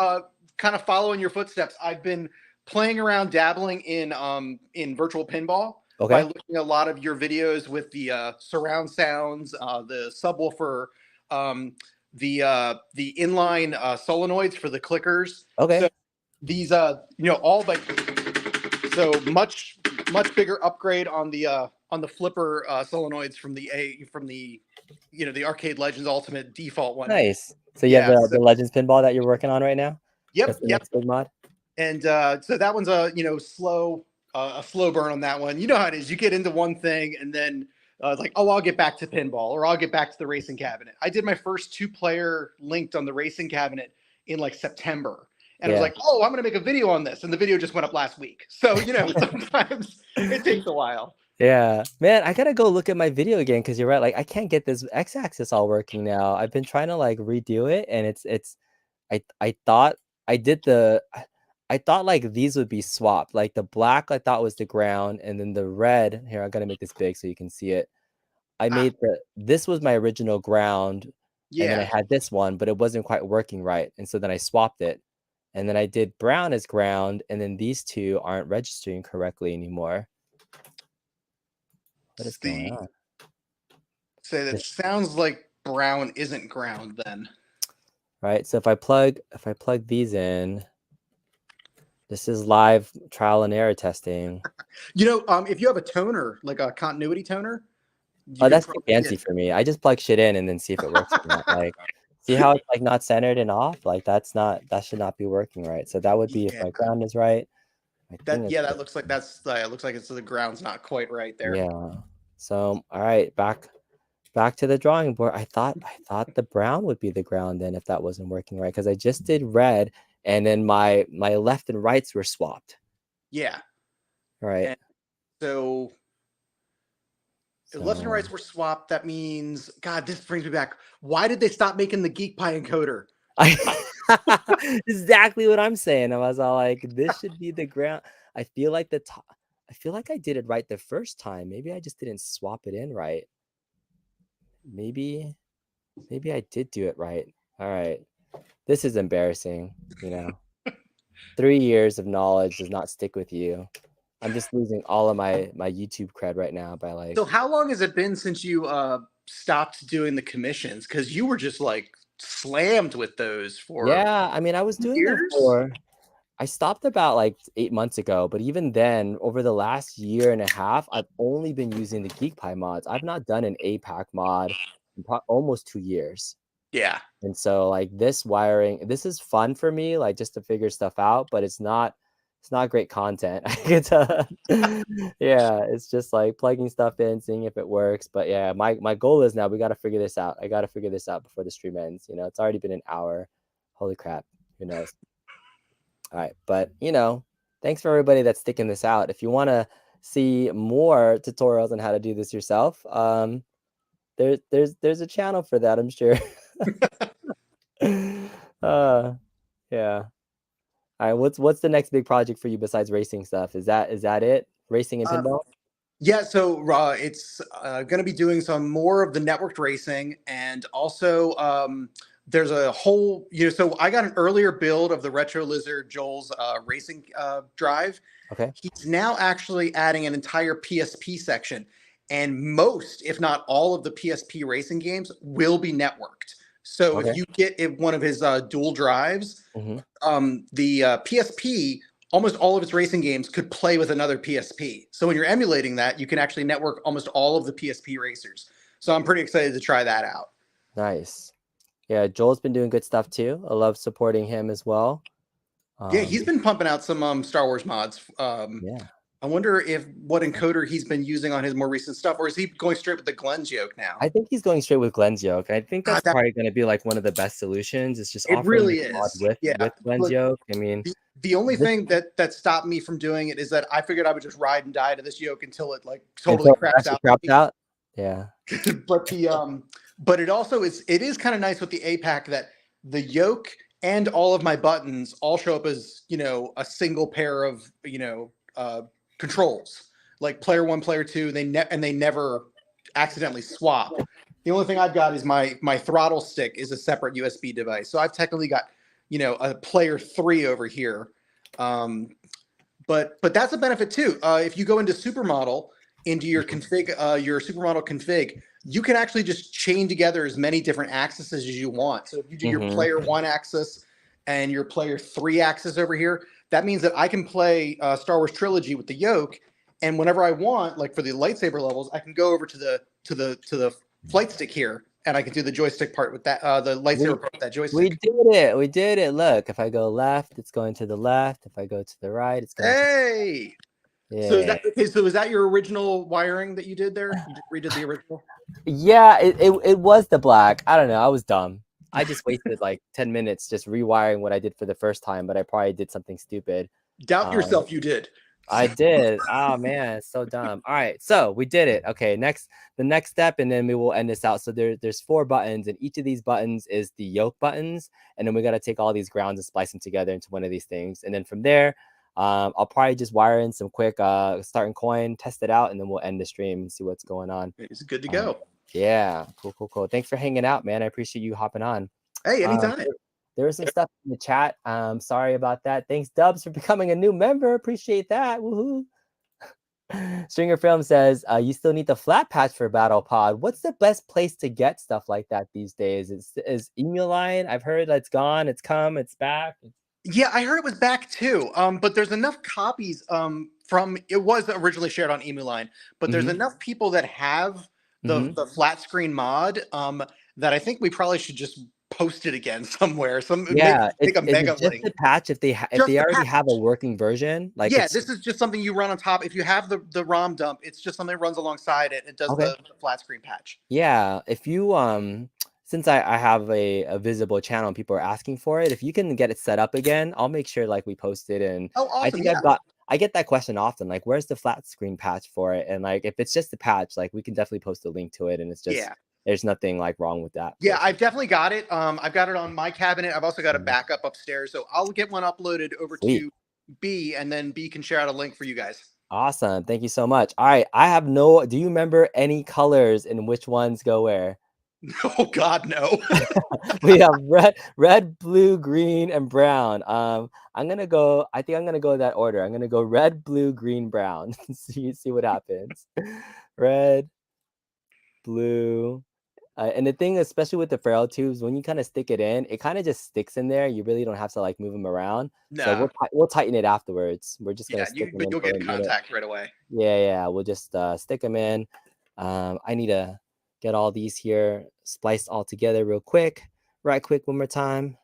kind of following your footsteps. I've been playing around, dabbling in virtual pinball. Okay. By looking at a lot of your videos with the surround sounds, the subwoofer, the inline solenoids for the clickers. Okay. So these all like so much bigger upgrade on the flipper solenoids from the the Arcade Legends Ultimate default one. Nice. So you have the Legends pinball that you're working on right now? Yep. That's the next big mod. And so that one's a slow burn on that one. You know how it is. You get into one thing and then it's like, oh, I'll get back to pinball or I'll get back to the racing cabinet. I did my first 2-player linked on the racing cabinet in like September. And I was like, oh, I'm going to make a video on this. And the video just went up last week. So, sometimes it takes a while. Yeah, man, I gotta go look at my video again because you're right. Like, I can't get this x-axis all working now. I've been trying to like redo it, and I thought I thought like these would be swapped. Like the black I thought was the ground, and then the red. Here, I gotta make this big so you can see it. I made this was my original ground, and then I had this one, but it wasn't quite working right, and so then I swapped it. And then I did brown as ground, and then these two aren't registering correctly anymore. What is going on? So that sounds like brown isn't ground then. Right. So if I plug these in, this is live trial and error testing. If you have a toner, like a continuity toner. Oh, that's too fancy for me. I just plug shit in and then see if it works or not. Like, see how it's like not centered and off? Like that should not be working right. So that would be if my ground is right. That looks like it looks like it's the ground's not quite right there. Yeah. So all right, back to the drawing board. I thought the brown would be the ground then if that wasn't working right, because I just did red and then my left and rights were swapped. Yeah. Right. And so if left and rights were swapped, that means, God, this brings me back. Why did they stop making the Geek Pie encoder? Exactly what I'm saying. I was all like, this should be the ground. I feel like I did it right the first time. Maybe I just didn't swap it in right. Maybe I did do it right. All right. This is embarrassing, 3 years of knowledge does not stick with you. I'm just losing all of my YouTube cred right now by like. So how long has it been since you stopped doing the commissions? Because you were just like slammed with those for. Yeah, I mean, I was doing them I stopped about like 8 months ago, but even then, over the last year and a half, I've only been using the Geek Pie mods. I've not done an APAC mod in almost 2 years. Yeah. And so like this wiring, this is fun for me, like just to figure stuff out, but it's not great content. Yeah, it's just like plugging stuff in, seeing if it works. But yeah, my goal is now we got to figure this out. I got to figure this out before the stream ends. It's already been an hour. Holy crap. Who knows? All right. But, thanks for everybody that's sticking this out. If you want to see more tutorials on how to do this yourself, there's a channel for that, I'm sure. Yeah. All right, what's the next big project for you besides racing stuff? Is that it? Racing and pinball? Yeah, so it's going to be doing some more of the networked racing, and also there's a whole, so I got an earlier build of the Retro Lizard Joel's racing drive. Okay. He's now actually adding an entire PSP section, and most, if not all, of the PSP racing games will be networked. So Okay. if you get one of his dual drives, Mm-hmm. the PSP, almost all of its racing games could play with another PSP. So when you're emulating that, you can actually network almost all of the PSP racers. So I'm pretty excited to try that out. Nice. Yeah, Joel's been doing good stuff too. I love supporting him as well. Yeah, he's been pumping out some Star Wars mods. Yeah. I wonder what encoder he's been using on his more recent stuff, or is he going straight with the Glenn's yoke now? I think he's going straight with Glenn's yoke. I think that's that- probably going to be like one of the best solutions. It's just It offering really the mod is. with Yeah, Glenn's look, yoke. I mean, the only thing that stopped me from doing it is that I figured I would just ride and die to this yoke until it like totally craps out. Yeah. But it also is kind of nice with the APAC that the yoke and all of my buttons all show up as a single pair of controls, like player 1, player 2. They never accidentally swap. The only thing I've got is my throttle stick is a separate USB device, so I've technically got a player 3 over here. But that's a benefit too. If you go into supermodel, into your config, your supermodel config, you can actually just chain together as many different axes as you want. So if you do your player 1 axis and your player 3 axis over here, that means that I can play Star Wars Trilogy with the yoke, and whenever I want, like for the lightsaber levels, I can go over to the flight stick here, and I can do the joystick part with that, the lightsaber part with that joystick. We did it. Look, if I go left, it's going to the left. If I go to the right, it's going Hey! Yeah. So is that your original wiring that you did there? You just redid the original? Yeah, it was the black. I don't know. I was dumb. I just wasted like 10 minutes just rewiring what I did for the first time, but I probably did something stupid. Doubt yourself, you did. I did. Oh man, it's so dumb. All right, so we did it. Okay, the next step, and then we will end this out. So there's 4 buttons, and each of these buttons is the yoke buttons, and then we got to take all these grounds and splice them together into one of these things. And then from there, I'll probably just wire in some quick starting coin, test it out, and then we'll end the stream and see what's going on. It's good to go. Yeah, cool. Thanks for hanging out, man. I appreciate you hopping on. Hey, anytime. There was some stuff in the chat. Sorry about that. Thanks, Dubs, for becoming a new member. Appreciate that. Woohoo. Stringer Film says, you still need the flat patch for Battle Pod. What's the best place to get stuff like that these days? Is Emuline? I've heard that's gone. It's come. It's back. Yeah, I heard it was back too. But there's enough copies from it was originally shared on Emuline, but there's enough people that have the flat screen mod that I think we probably should just post it again somewhere. Make a mega link. The patch if they already have a working version. Like this is just something you run on top. If you have the ROM dump, it's just something that runs alongside it. It does the flat screen patch. Yeah, if you since I have a visible channel and people are asking for it, if you can get it set up again, I'll make sure like we post it. And awesome, I think I get that question often, like where's the flat screen patch for it? And like if it's just a patch, like we can definitely post a link to it, and it's just there's nothing like wrong with that. Yeah, I've definitely got it. I've got it on my cabinet. I've also got a backup upstairs, so I'll get one uploaded over to B, and then B can share out a link for you guys. Awesome, thank you so much. All right, do you remember any colors and which ones go where? Oh God, no. We have red, blue, green, and brown. I think I'm gonna go that order. I'm gonna go red, blue, green, brown. see what happens. Red, blue, and the thing, especially with the ferrule tubes, when you kind of stick it in, it kind of just sticks in there. You really don't have to like move them around. No. So we'll tighten it afterwards. We're just gonna stick them in. You'll get contact right away. Yeah. We'll just stick them in. I need to get all these here spliced all together right quick one more time.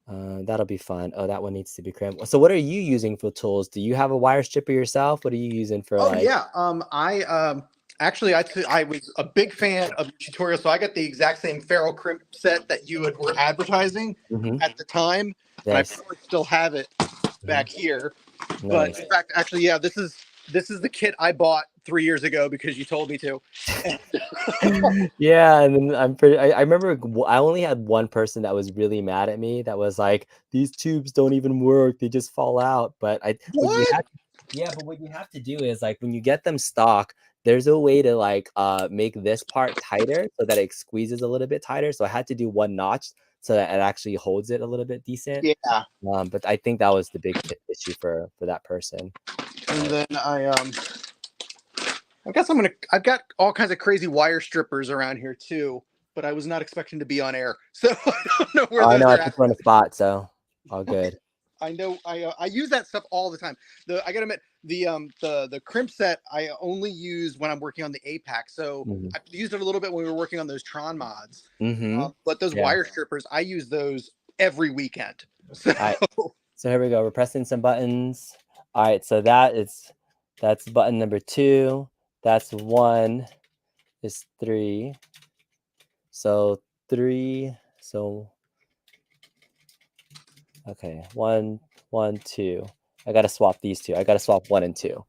That'll be fun. Oh, that one needs to be cramped. So what are you using for tools? Do you have a wire stripper yourself? What are you using for I was a big fan of tutorials, so I got the exact same ferrule crimp set that you were advertising at the time. Yes. And I probably still have it back here. Nice. But in fact, actually, yeah, this is the kit I bought 3 years ago because you told me to. Yeah, and then I remember I only had one person that was really mad at me. That was like, these tubes don't even work; they just fall out. But Yeah, but what you have to do is like when you get them stock, there's a way to like make this part tighter so that it squeezes a little bit tighter. So I had to do one notch so that it actually holds it a little bit decent. Yeah. But I think that was the big issue for that person. And then I guess I've got all kinds of crazy wire strippers around here too, but I was not expecting to be on air, so I don't know where I those know I are put at. you on the spot, so all good. I know I use that stuff all the time. I gotta admit the crimp set I only use when I'm working on the APAC. So Mhm. I used it a little bit when we were working on those Tron mods. Mhm. But those Yeah. wire strippers, I use those every weekend. So All right. So here we go. We're pressing some buttons. All right. So that's button number 2. That's 1 is 3. So 3. So okay. 1, 1, 2. I gotta swap these two. I gotta swap 1 and 2.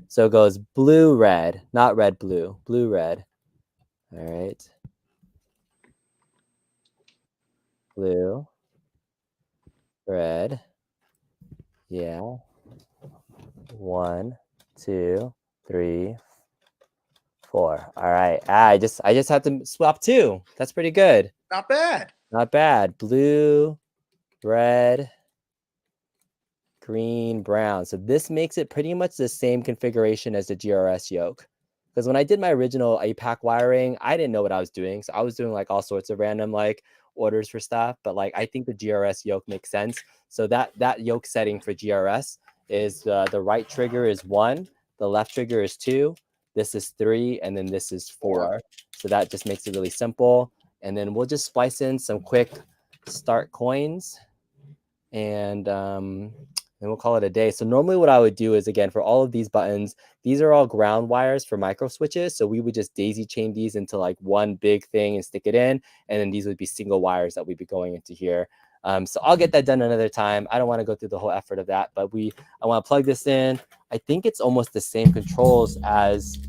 So it goes blue, red, not red, blue, blue, red. All right. Blue, red. Yeah. 1, 2, 3, 4. All right. I just have to swap 2. That's pretty good. not bad. Not bad. Blue, red, green, brown. So this makes it pretty much the same configuration as the GRS yoke. Because when I did my original APAC wiring, I didn't know what I was doing. So I was doing like all sorts of random like orders for stuff. But like I think the GRS yoke makes sense. So that yoke setting for GRS is the right trigger is 1, the left trigger is 2, this is 3, and then this is 4. So that just makes it really simple. And then we'll just splice in some quick start coins, and we'll call it a day. So normally what I would do is, again, for all of these buttons, these are all ground wires for micro switches. So we would just daisy chain these into like one big thing and stick it in. And then these would be single wires that we'd be going into here. So I'll get that done another time. I don't want to go through the whole effort of that, but I want to plug this in. I think it's almost the same controls as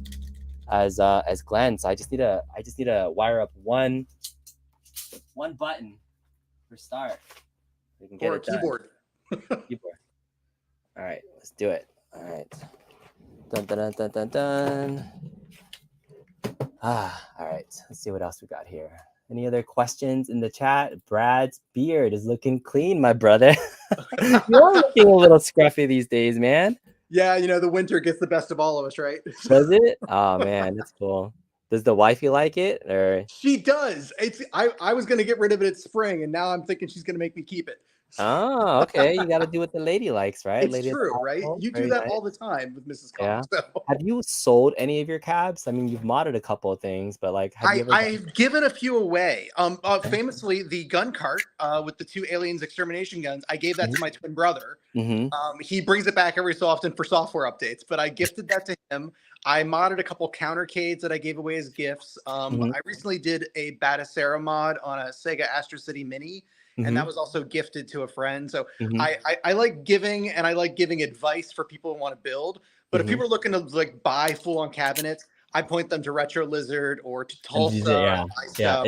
Glenn. So I just need to wire up one button for start. We can get Or a it done. keyboard. Keyboard. All right, let's do it. All right. Dun, dun, dun, dun, dun, dun. All right, let's see what else we got here. Any other questions in the chat? Brad's beard is looking clean, my brother. You're looking a little scruffy these days, man. Yeah, the winter gets the best of all of us, right? Does it? Oh man, that's cool. Does the wifey like it, or? She does. I was gonna get rid of it at spring, and now I'm thinking she's gonna make me keep it. Oh, okay. You got to do what the lady likes, right? It's Lady of the true, right? household. You do Very that nice. all the time with Mrs. Yeah. Kong. So. Have you sold any of your cabs? I mean, you've modded a couple of things, but like, have you ever? I've given a few away. Famously, the gun cart with the 2 aliens extermination guns, I gave that to my twin brother. He brings it back every so often for software updates, but I gifted that to him. I modded a couple countercades that I gave away as gifts. I recently did a Batacera mod on a Sega Astro City Mini, and that was also gifted to a friend. So I like giving, and I like giving advice for people who want to build. But if people are looking to like buy full-on cabinets, I point them to Retro Lizard or to Tulsa. Yeah.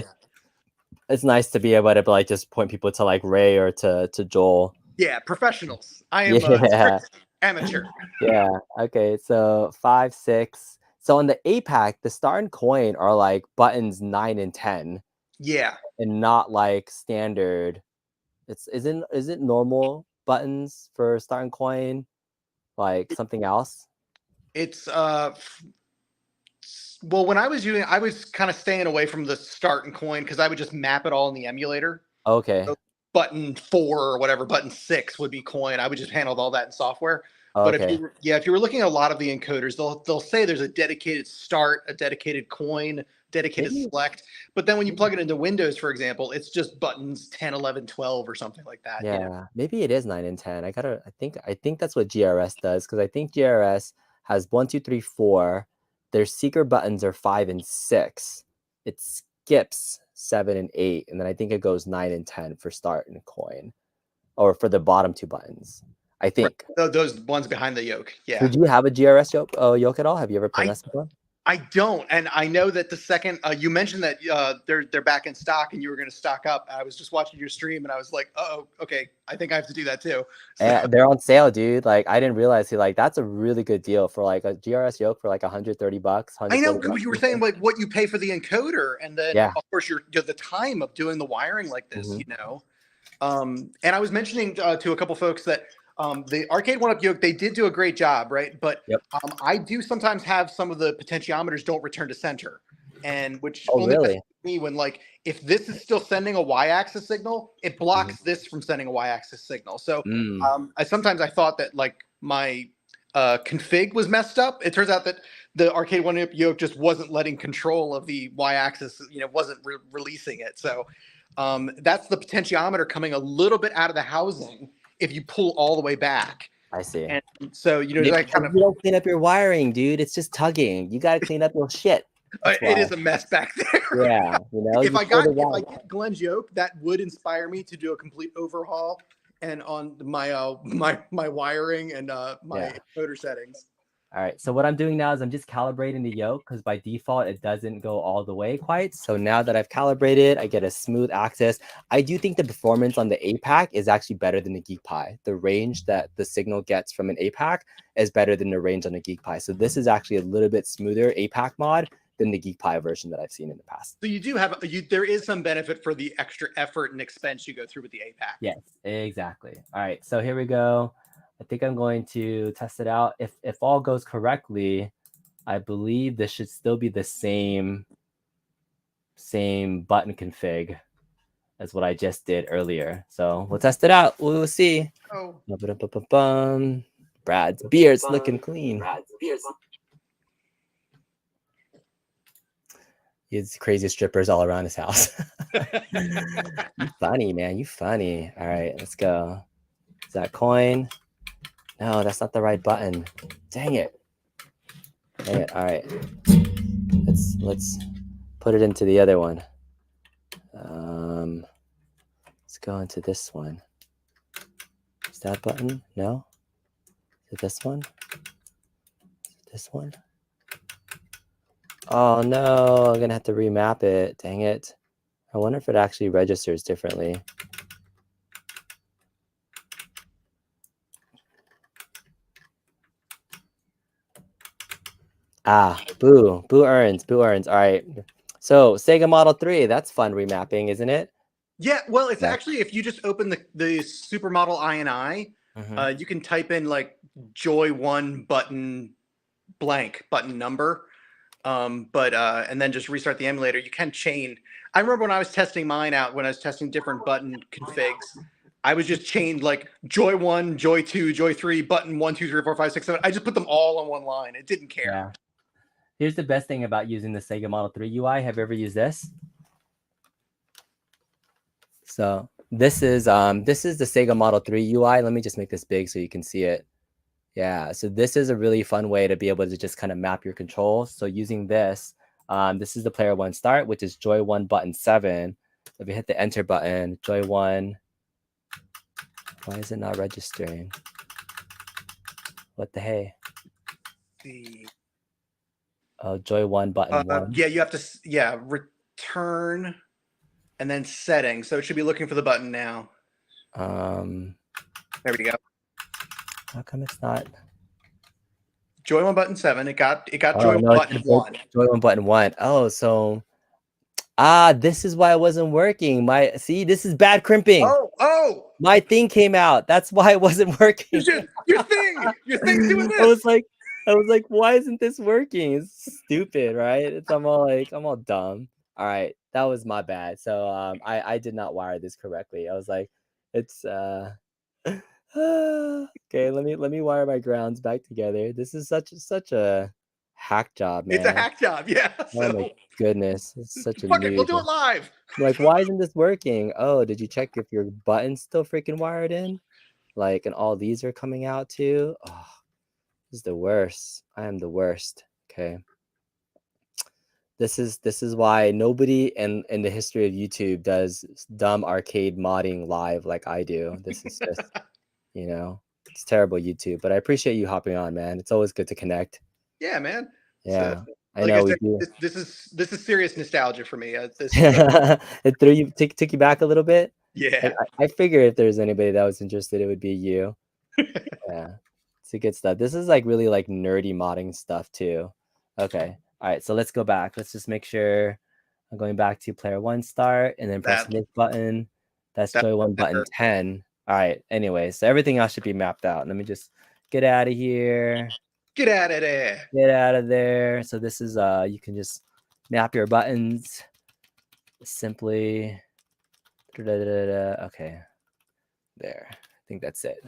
It's nice to be able to like just point people to like Ray or to Joel. Yeah, professionals. I am a strict amateur. Yeah. Okay. So 5, 6. So on the APAC, the star and coin are like buttons 9 and 10. Yeah. And not like standard. Is it normal buttons for star and coin? Like something else? It's well, when I was using, I was kind of staying away from the start and coin because I would just map it all in the emulator. Okay. So button 4 or whatever, button 6 would be coin. I would just handle all that in software. But okay. if you were looking at a lot of the encoders, they'll say there's a dedicated start, a dedicated coin, dedicated select. But then when you plug it into Windows, for example, it's just buttons 10, 11, 12 or something like that. Yeah, maybe it is 9 and 10. I think that's what GRS does, because I think GRS has 1, 2, 3, 4. Their secret buttons are 5 and 6. It skips 7 and 8, and then I think it goes 9 and 10 for start and coin, or for the bottom 2 buttons. I think those ones behind the yoke. Yeah. Did you have a GRS yoke at all? Have you ever played this before? I don't, and I know that the second you mentioned that they're back in stock, and you were going to stock up. I was just watching your stream, and I was like, "Oh, okay, I think I have to do that too." So, And they're on sale, dude. Like I didn't realize like that's a really good deal for like a GRS yoke for like $130, I know $140. you were saying like what you pay for the encoder, and then Yeah. of course the time of doing the wiring like this, Mhm. you know. And I was mentioning to a couple folks that the Arcade1up Yoke, they did do a great job, right? But Yep. I do sometimes have some of the potentiometers don't return to center, and which Oh, only really? messes with me when like if this is still sending a y-axis signal, it blocks this from sending a y-axis signal. So Mm. I thought that like my config was messed up. It turns out that the Arcade1up Yoke just wasn't letting control of the y-axis, you know, wasn't releasing it. So that's the potentiometer coming a little bit out of the housing if you pull all the way back. I see. And so, you know, Maybe I kind of, you don't clean up your wiring, dude. It's just tugging. You got to clean up your shit. That's it is why. a mess back there. Yeah, you know. if you I pull the get wire. Glenn's yoke, that would inspire me to do a complete overhaul and on my my wiring and my motor settings. All right, so what I'm doing now is I'm just calibrating the yoke because by default it doesn't go all the way quite. So now that I've calibrated, I get a smooth access. I do think the performance on the APAC is actually better than the GeekPi. The range that the signal gets from an APAC is better than the range on a GeekPi. So this is actually a little bit smoother APAC mod than the GeekPi version that I've seen in the past. So you do have there is some benefit for the extra effort and expense you go through with the APAC. Yes, exactly. All right, so here we go. I think I'm going to test it out. If all goes correctly, I believe this should still be the same button config as what I just did earlier. So we'll test it out. We'll see. Oh. Brad's beard's looking clean. He's crazy strippers all around his house. You funny, man. You funny. All right, let's go. Is that coin? No, that's not the right button. Dang it. Dang it. All right. Let's put it into the other one. Let's go into this one. Is that button? No? Is it this one? Is it this one? Oh no, I'm gonna have to remap it. Dang it. I wonder if it actually registers differently. Ah, boo earns. All right. So Sega Model 3, that's fun remapping, isn't it? Yeah, well, it's actually, if you just open the Supermodel INI, you can type in like Joy 1 button blank button number, and then just restart the emulator. You can chain. I remember when I was testing mine out, when I was testing different button configs, I was just chained like Joy 1, Joy 2, Joy 3, button 1, 2, 3, 4, 5, 6, 7. I just put them all on one line. It didn't care. Yeah. Here's the best thing about using the Sega Model 3 UI. Have you ever used this? So this is the Sega Model 3 UI. Let me just make this big so you can see it. Yeah, so this is a really fun way to be able to just kind of map your controls. So using this, this is the player 1 start, which is Joy 1 button 7. If you hit the enter button, Joy 1. Why is it not registering? What the hey? Oh, Joy 1 button 1. Yeah, you have to return and then settings. So it should be looking for the button now. There we go. How come it's not? Joy 1 button 7. It got Joy 1 button 1. Joy 1 button 1. Oh, so this is why it wasn't working. This is bad crimping. Oh, my thing came out. That's why it wasn't working. Your thing's doing this. I was like, why isn't this working? It's stupid, right? I'm all dumb. All right, that was my bad. So I did not wire this correctly. I was like, it's okay. Let me wire my grounds back together. This is such a hack job, man. It's a hack job, yeah. Oh my goodness, it's such a fuck it, we'll do it live. Like, why isn't this working? Oh, did you check if your button's still freaking wired in? Like, and all these are coming out too. Oh, this is the worst. I am the worst. Okay. This is why nobody in the history of YouTube does dumb arcade modding live like I do. This is just, it's terrible YouTube. But I appreciate you hopping on, man. It's always good to connect. Yeah, man. Yeah. I Like know I we said, do. this is serious nostalgia for me. It threw you took you back a little bit. Yeah. I figure if there's anybody that was interested, it would be you. Yeah, it's a good stuff. This is like really like nerdy modding stuff too. Okay, all right. So let's go back. Let's just make sure I'm going back to player 1 start and then press That this button. That's that joy 1 button better. 10. All right. Anyway, so everything else should be mapped out. Let me just get out of here. Get out of there. Get out of there. So this is you can just map your buttons simply. Okay, there. I think that's it.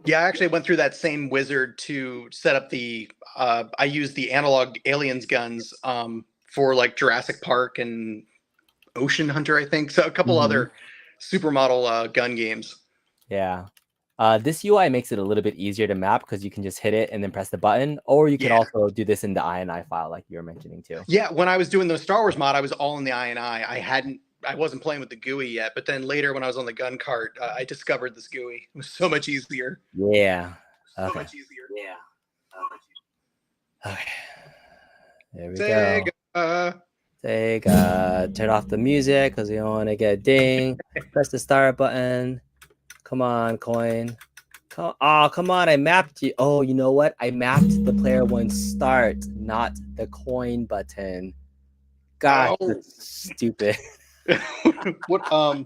Yeah, I actually went through that same wizard to set up the. I used the analog aliens guns for like Jurassic Park and Ocean Hunter, I think. So a couple other supermodel gun games. Yeah. This UI makes it a little bit easier to map because you can just hit it and then press the button, or you could Yeah. also do this in the INI file like you were mentioning too. Yeah, when I was doing the Star Wars mod, I was all in the INI. I wasn't playing with the GUI yet, but then later when I was on the gun cart, I discovered this GUI. It was so much easier. Yeah. So Okay. much easier. Yeah. Okay. There we Sega. go. Sega. Turn off the music because we don't want to get a ding. Press the start button. Come on, coin. Come on. I mapped you. Oh, you know what? I mapped the player 1 start, not the coin button. God, Oh. that's stupid. What? I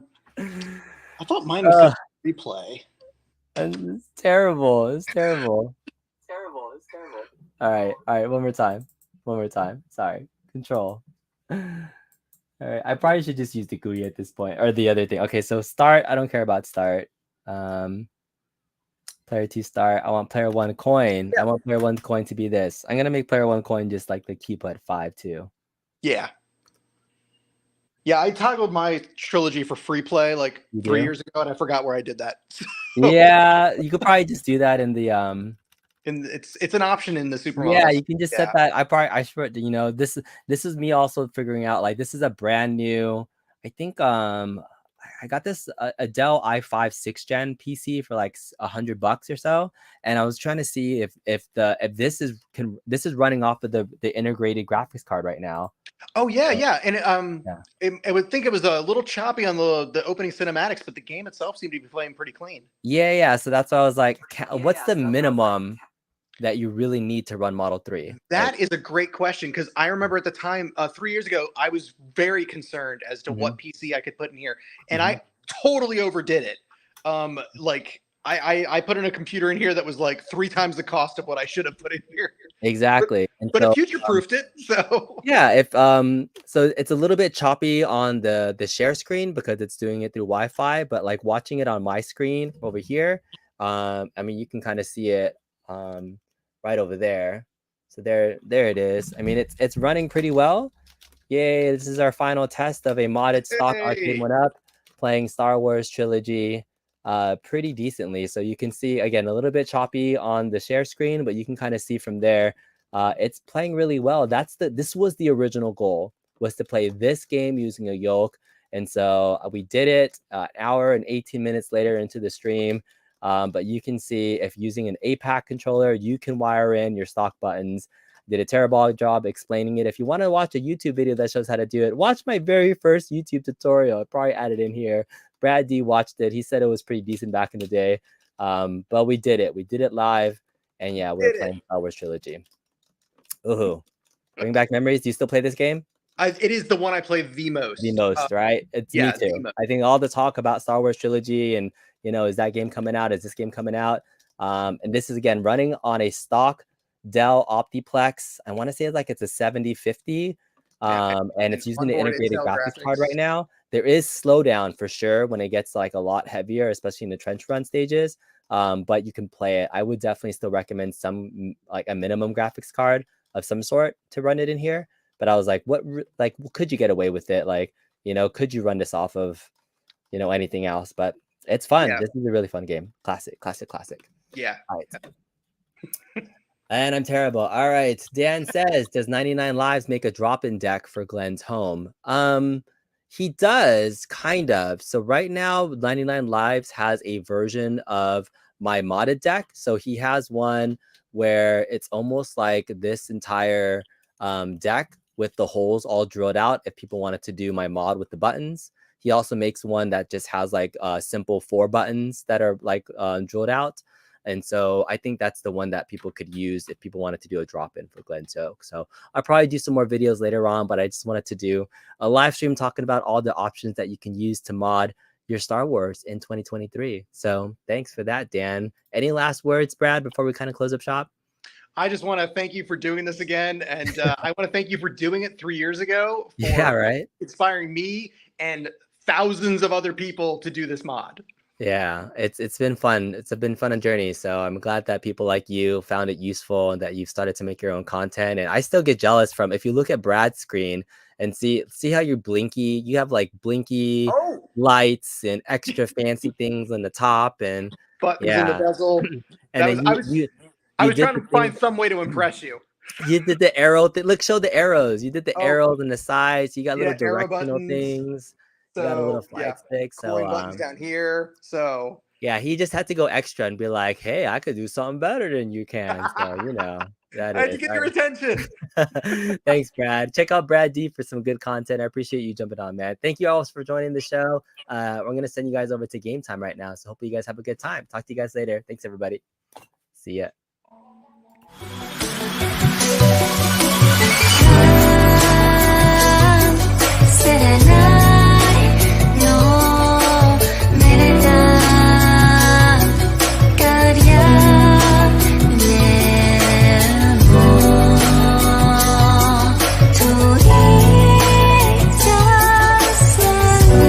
thought mine was replay. It's terrible. It's terrible. All right. One more time. Sorry. Control. All right. I probably should just use the GUI at this point, or the other thing. Okay, so start. I don't care about start. Player 2 start. I want player 1 coin. Yeah. I want player 1 coin to be this. I'm gonna make player 1 coin just like the key put 5 too. Yeah. Yeah, I toggled my trilogy for free play like You 3 do? years ago, and I forgot where I did that. Yeah, you could probably just do that in the And it's an option in the supermodels. Yeah, you can just set that. I should, this is me also figuring out like this is a brand new. I think I got this a Dell i5 6th gen PC for like $100 or so, and I was trying to see if this is running off of the integrated graphics card right now. Oh yeah, So, yeah, and I would think it was a little choppy on the opening cinematics, but the game itself seemed to be playing pretty clean. Yeah. So that's why I was like, what's the minimum that you really need to run Model 3? That is a great question, because I remember at the time 3 years ago, I was very concerned as to what PC I could put in here, and I totally overdid it. Like I put in a computer in here that was like 3 times the cost of what I should have put in here. Exactly. But it future-proofed it, so yeah. If so it's a little bit choppy on the share screen because it's doing it through Wi-Fi, but like watching it on my screen over here, I mean you can kind of see it right over there. So there it is. I mean it's running pretty well. Yay, this is our final test of a modded stock Arcade1up playing Star Wars Trilogy pretty decently. So you can see again a little bit choppy on the share screen, but you can kind of see from there it's playing really well. This was the original goal, was to play this game using a yoke. And so we did it an hour and 18 minutes later into the stream. But you can see if using an APAC controller, you can wire in your stock buttons. Did a terrible job explaining it. If you want to watch a YouTube video that shows how to do it, watch my very first YouTube tutorial. I probably added in here. Brad D watched it. He said it was pretty decent back in the day. But we did it. We did it live. And yeah, we're playing Star Wars Trilogy. Ooh. Bring back memories. Do you still play this game? it is the one I play the most. Right? It's me too. I think all the talk about Star Wars Trilogy and, is that game coming out? Is this game coming out? And this is, again, running on a stock Dell Optiplex. I want to say it's a 7050. And it's using the integrated graphics card right now. There is slowdown for sure when it gets like a lot heavier, especially in the trench run stages. But you can play it. I would definitely still recommend some like a minimum graphics card of some sort to run it in here. But I was like, what could you get away with it? Like, could you run this off of, anything else? But it's fun. Yeah. This is a really fun game. Classic. Yeah. All right. And I'm terrible. All right. Dan says, does 99 Lives make a drop-in deck for Glenn's home? He does, kind of. So right now, 99 Lives has a version of my modded deck. So he has one where it's almost like this entire deck with the holes all drilled out if people wanted to do my mod with the buttons. He also makes one that just has like simple 4 buttons that are like drilled out. And so I think that's the one that people could use if people wanted to do a drop-in for Glenn's Yoke. So I'll probably do some more videos later on, but I just wanted to do a live stream talking about all the options that you can use to mod your Star Wars in 2023. So thanks for that, Dan. Any last words, Brad, before we kind of close up shop? I just want to thank you for doing this again. And I want to thank you for doing it 3 years ago. For Yeah, right. inspiring me and thousands of other people to do this mod. Yeah, it's been fun. It's been fun journey. So I'm glad that people like you found it useful and that you've started to make your own content. And I still get jealous from, if you look at Brad's screen and see how you're blinky, you have like blinky lights and extra fancy things on the top and buttons in the bezel. And I was trying to find some way to impress you. You did the arrow thing. Look, show the arrows. You did the arrows on the sides. You got little directional things. So, you got a little flag stick. So buttons down here. So yeah, he just had to go extra and be like, "Hey, I could do something better than you can." So that I had to get your attention. Thanks, Brad. Check out Brad D for some good content. I appreciate you jumping on, man. Thank you all for joining the show. We're gonna send you guys over to game time right now. So hopefully you guys have a good time. Talk to you guys later. Thanks, everybody. See ya.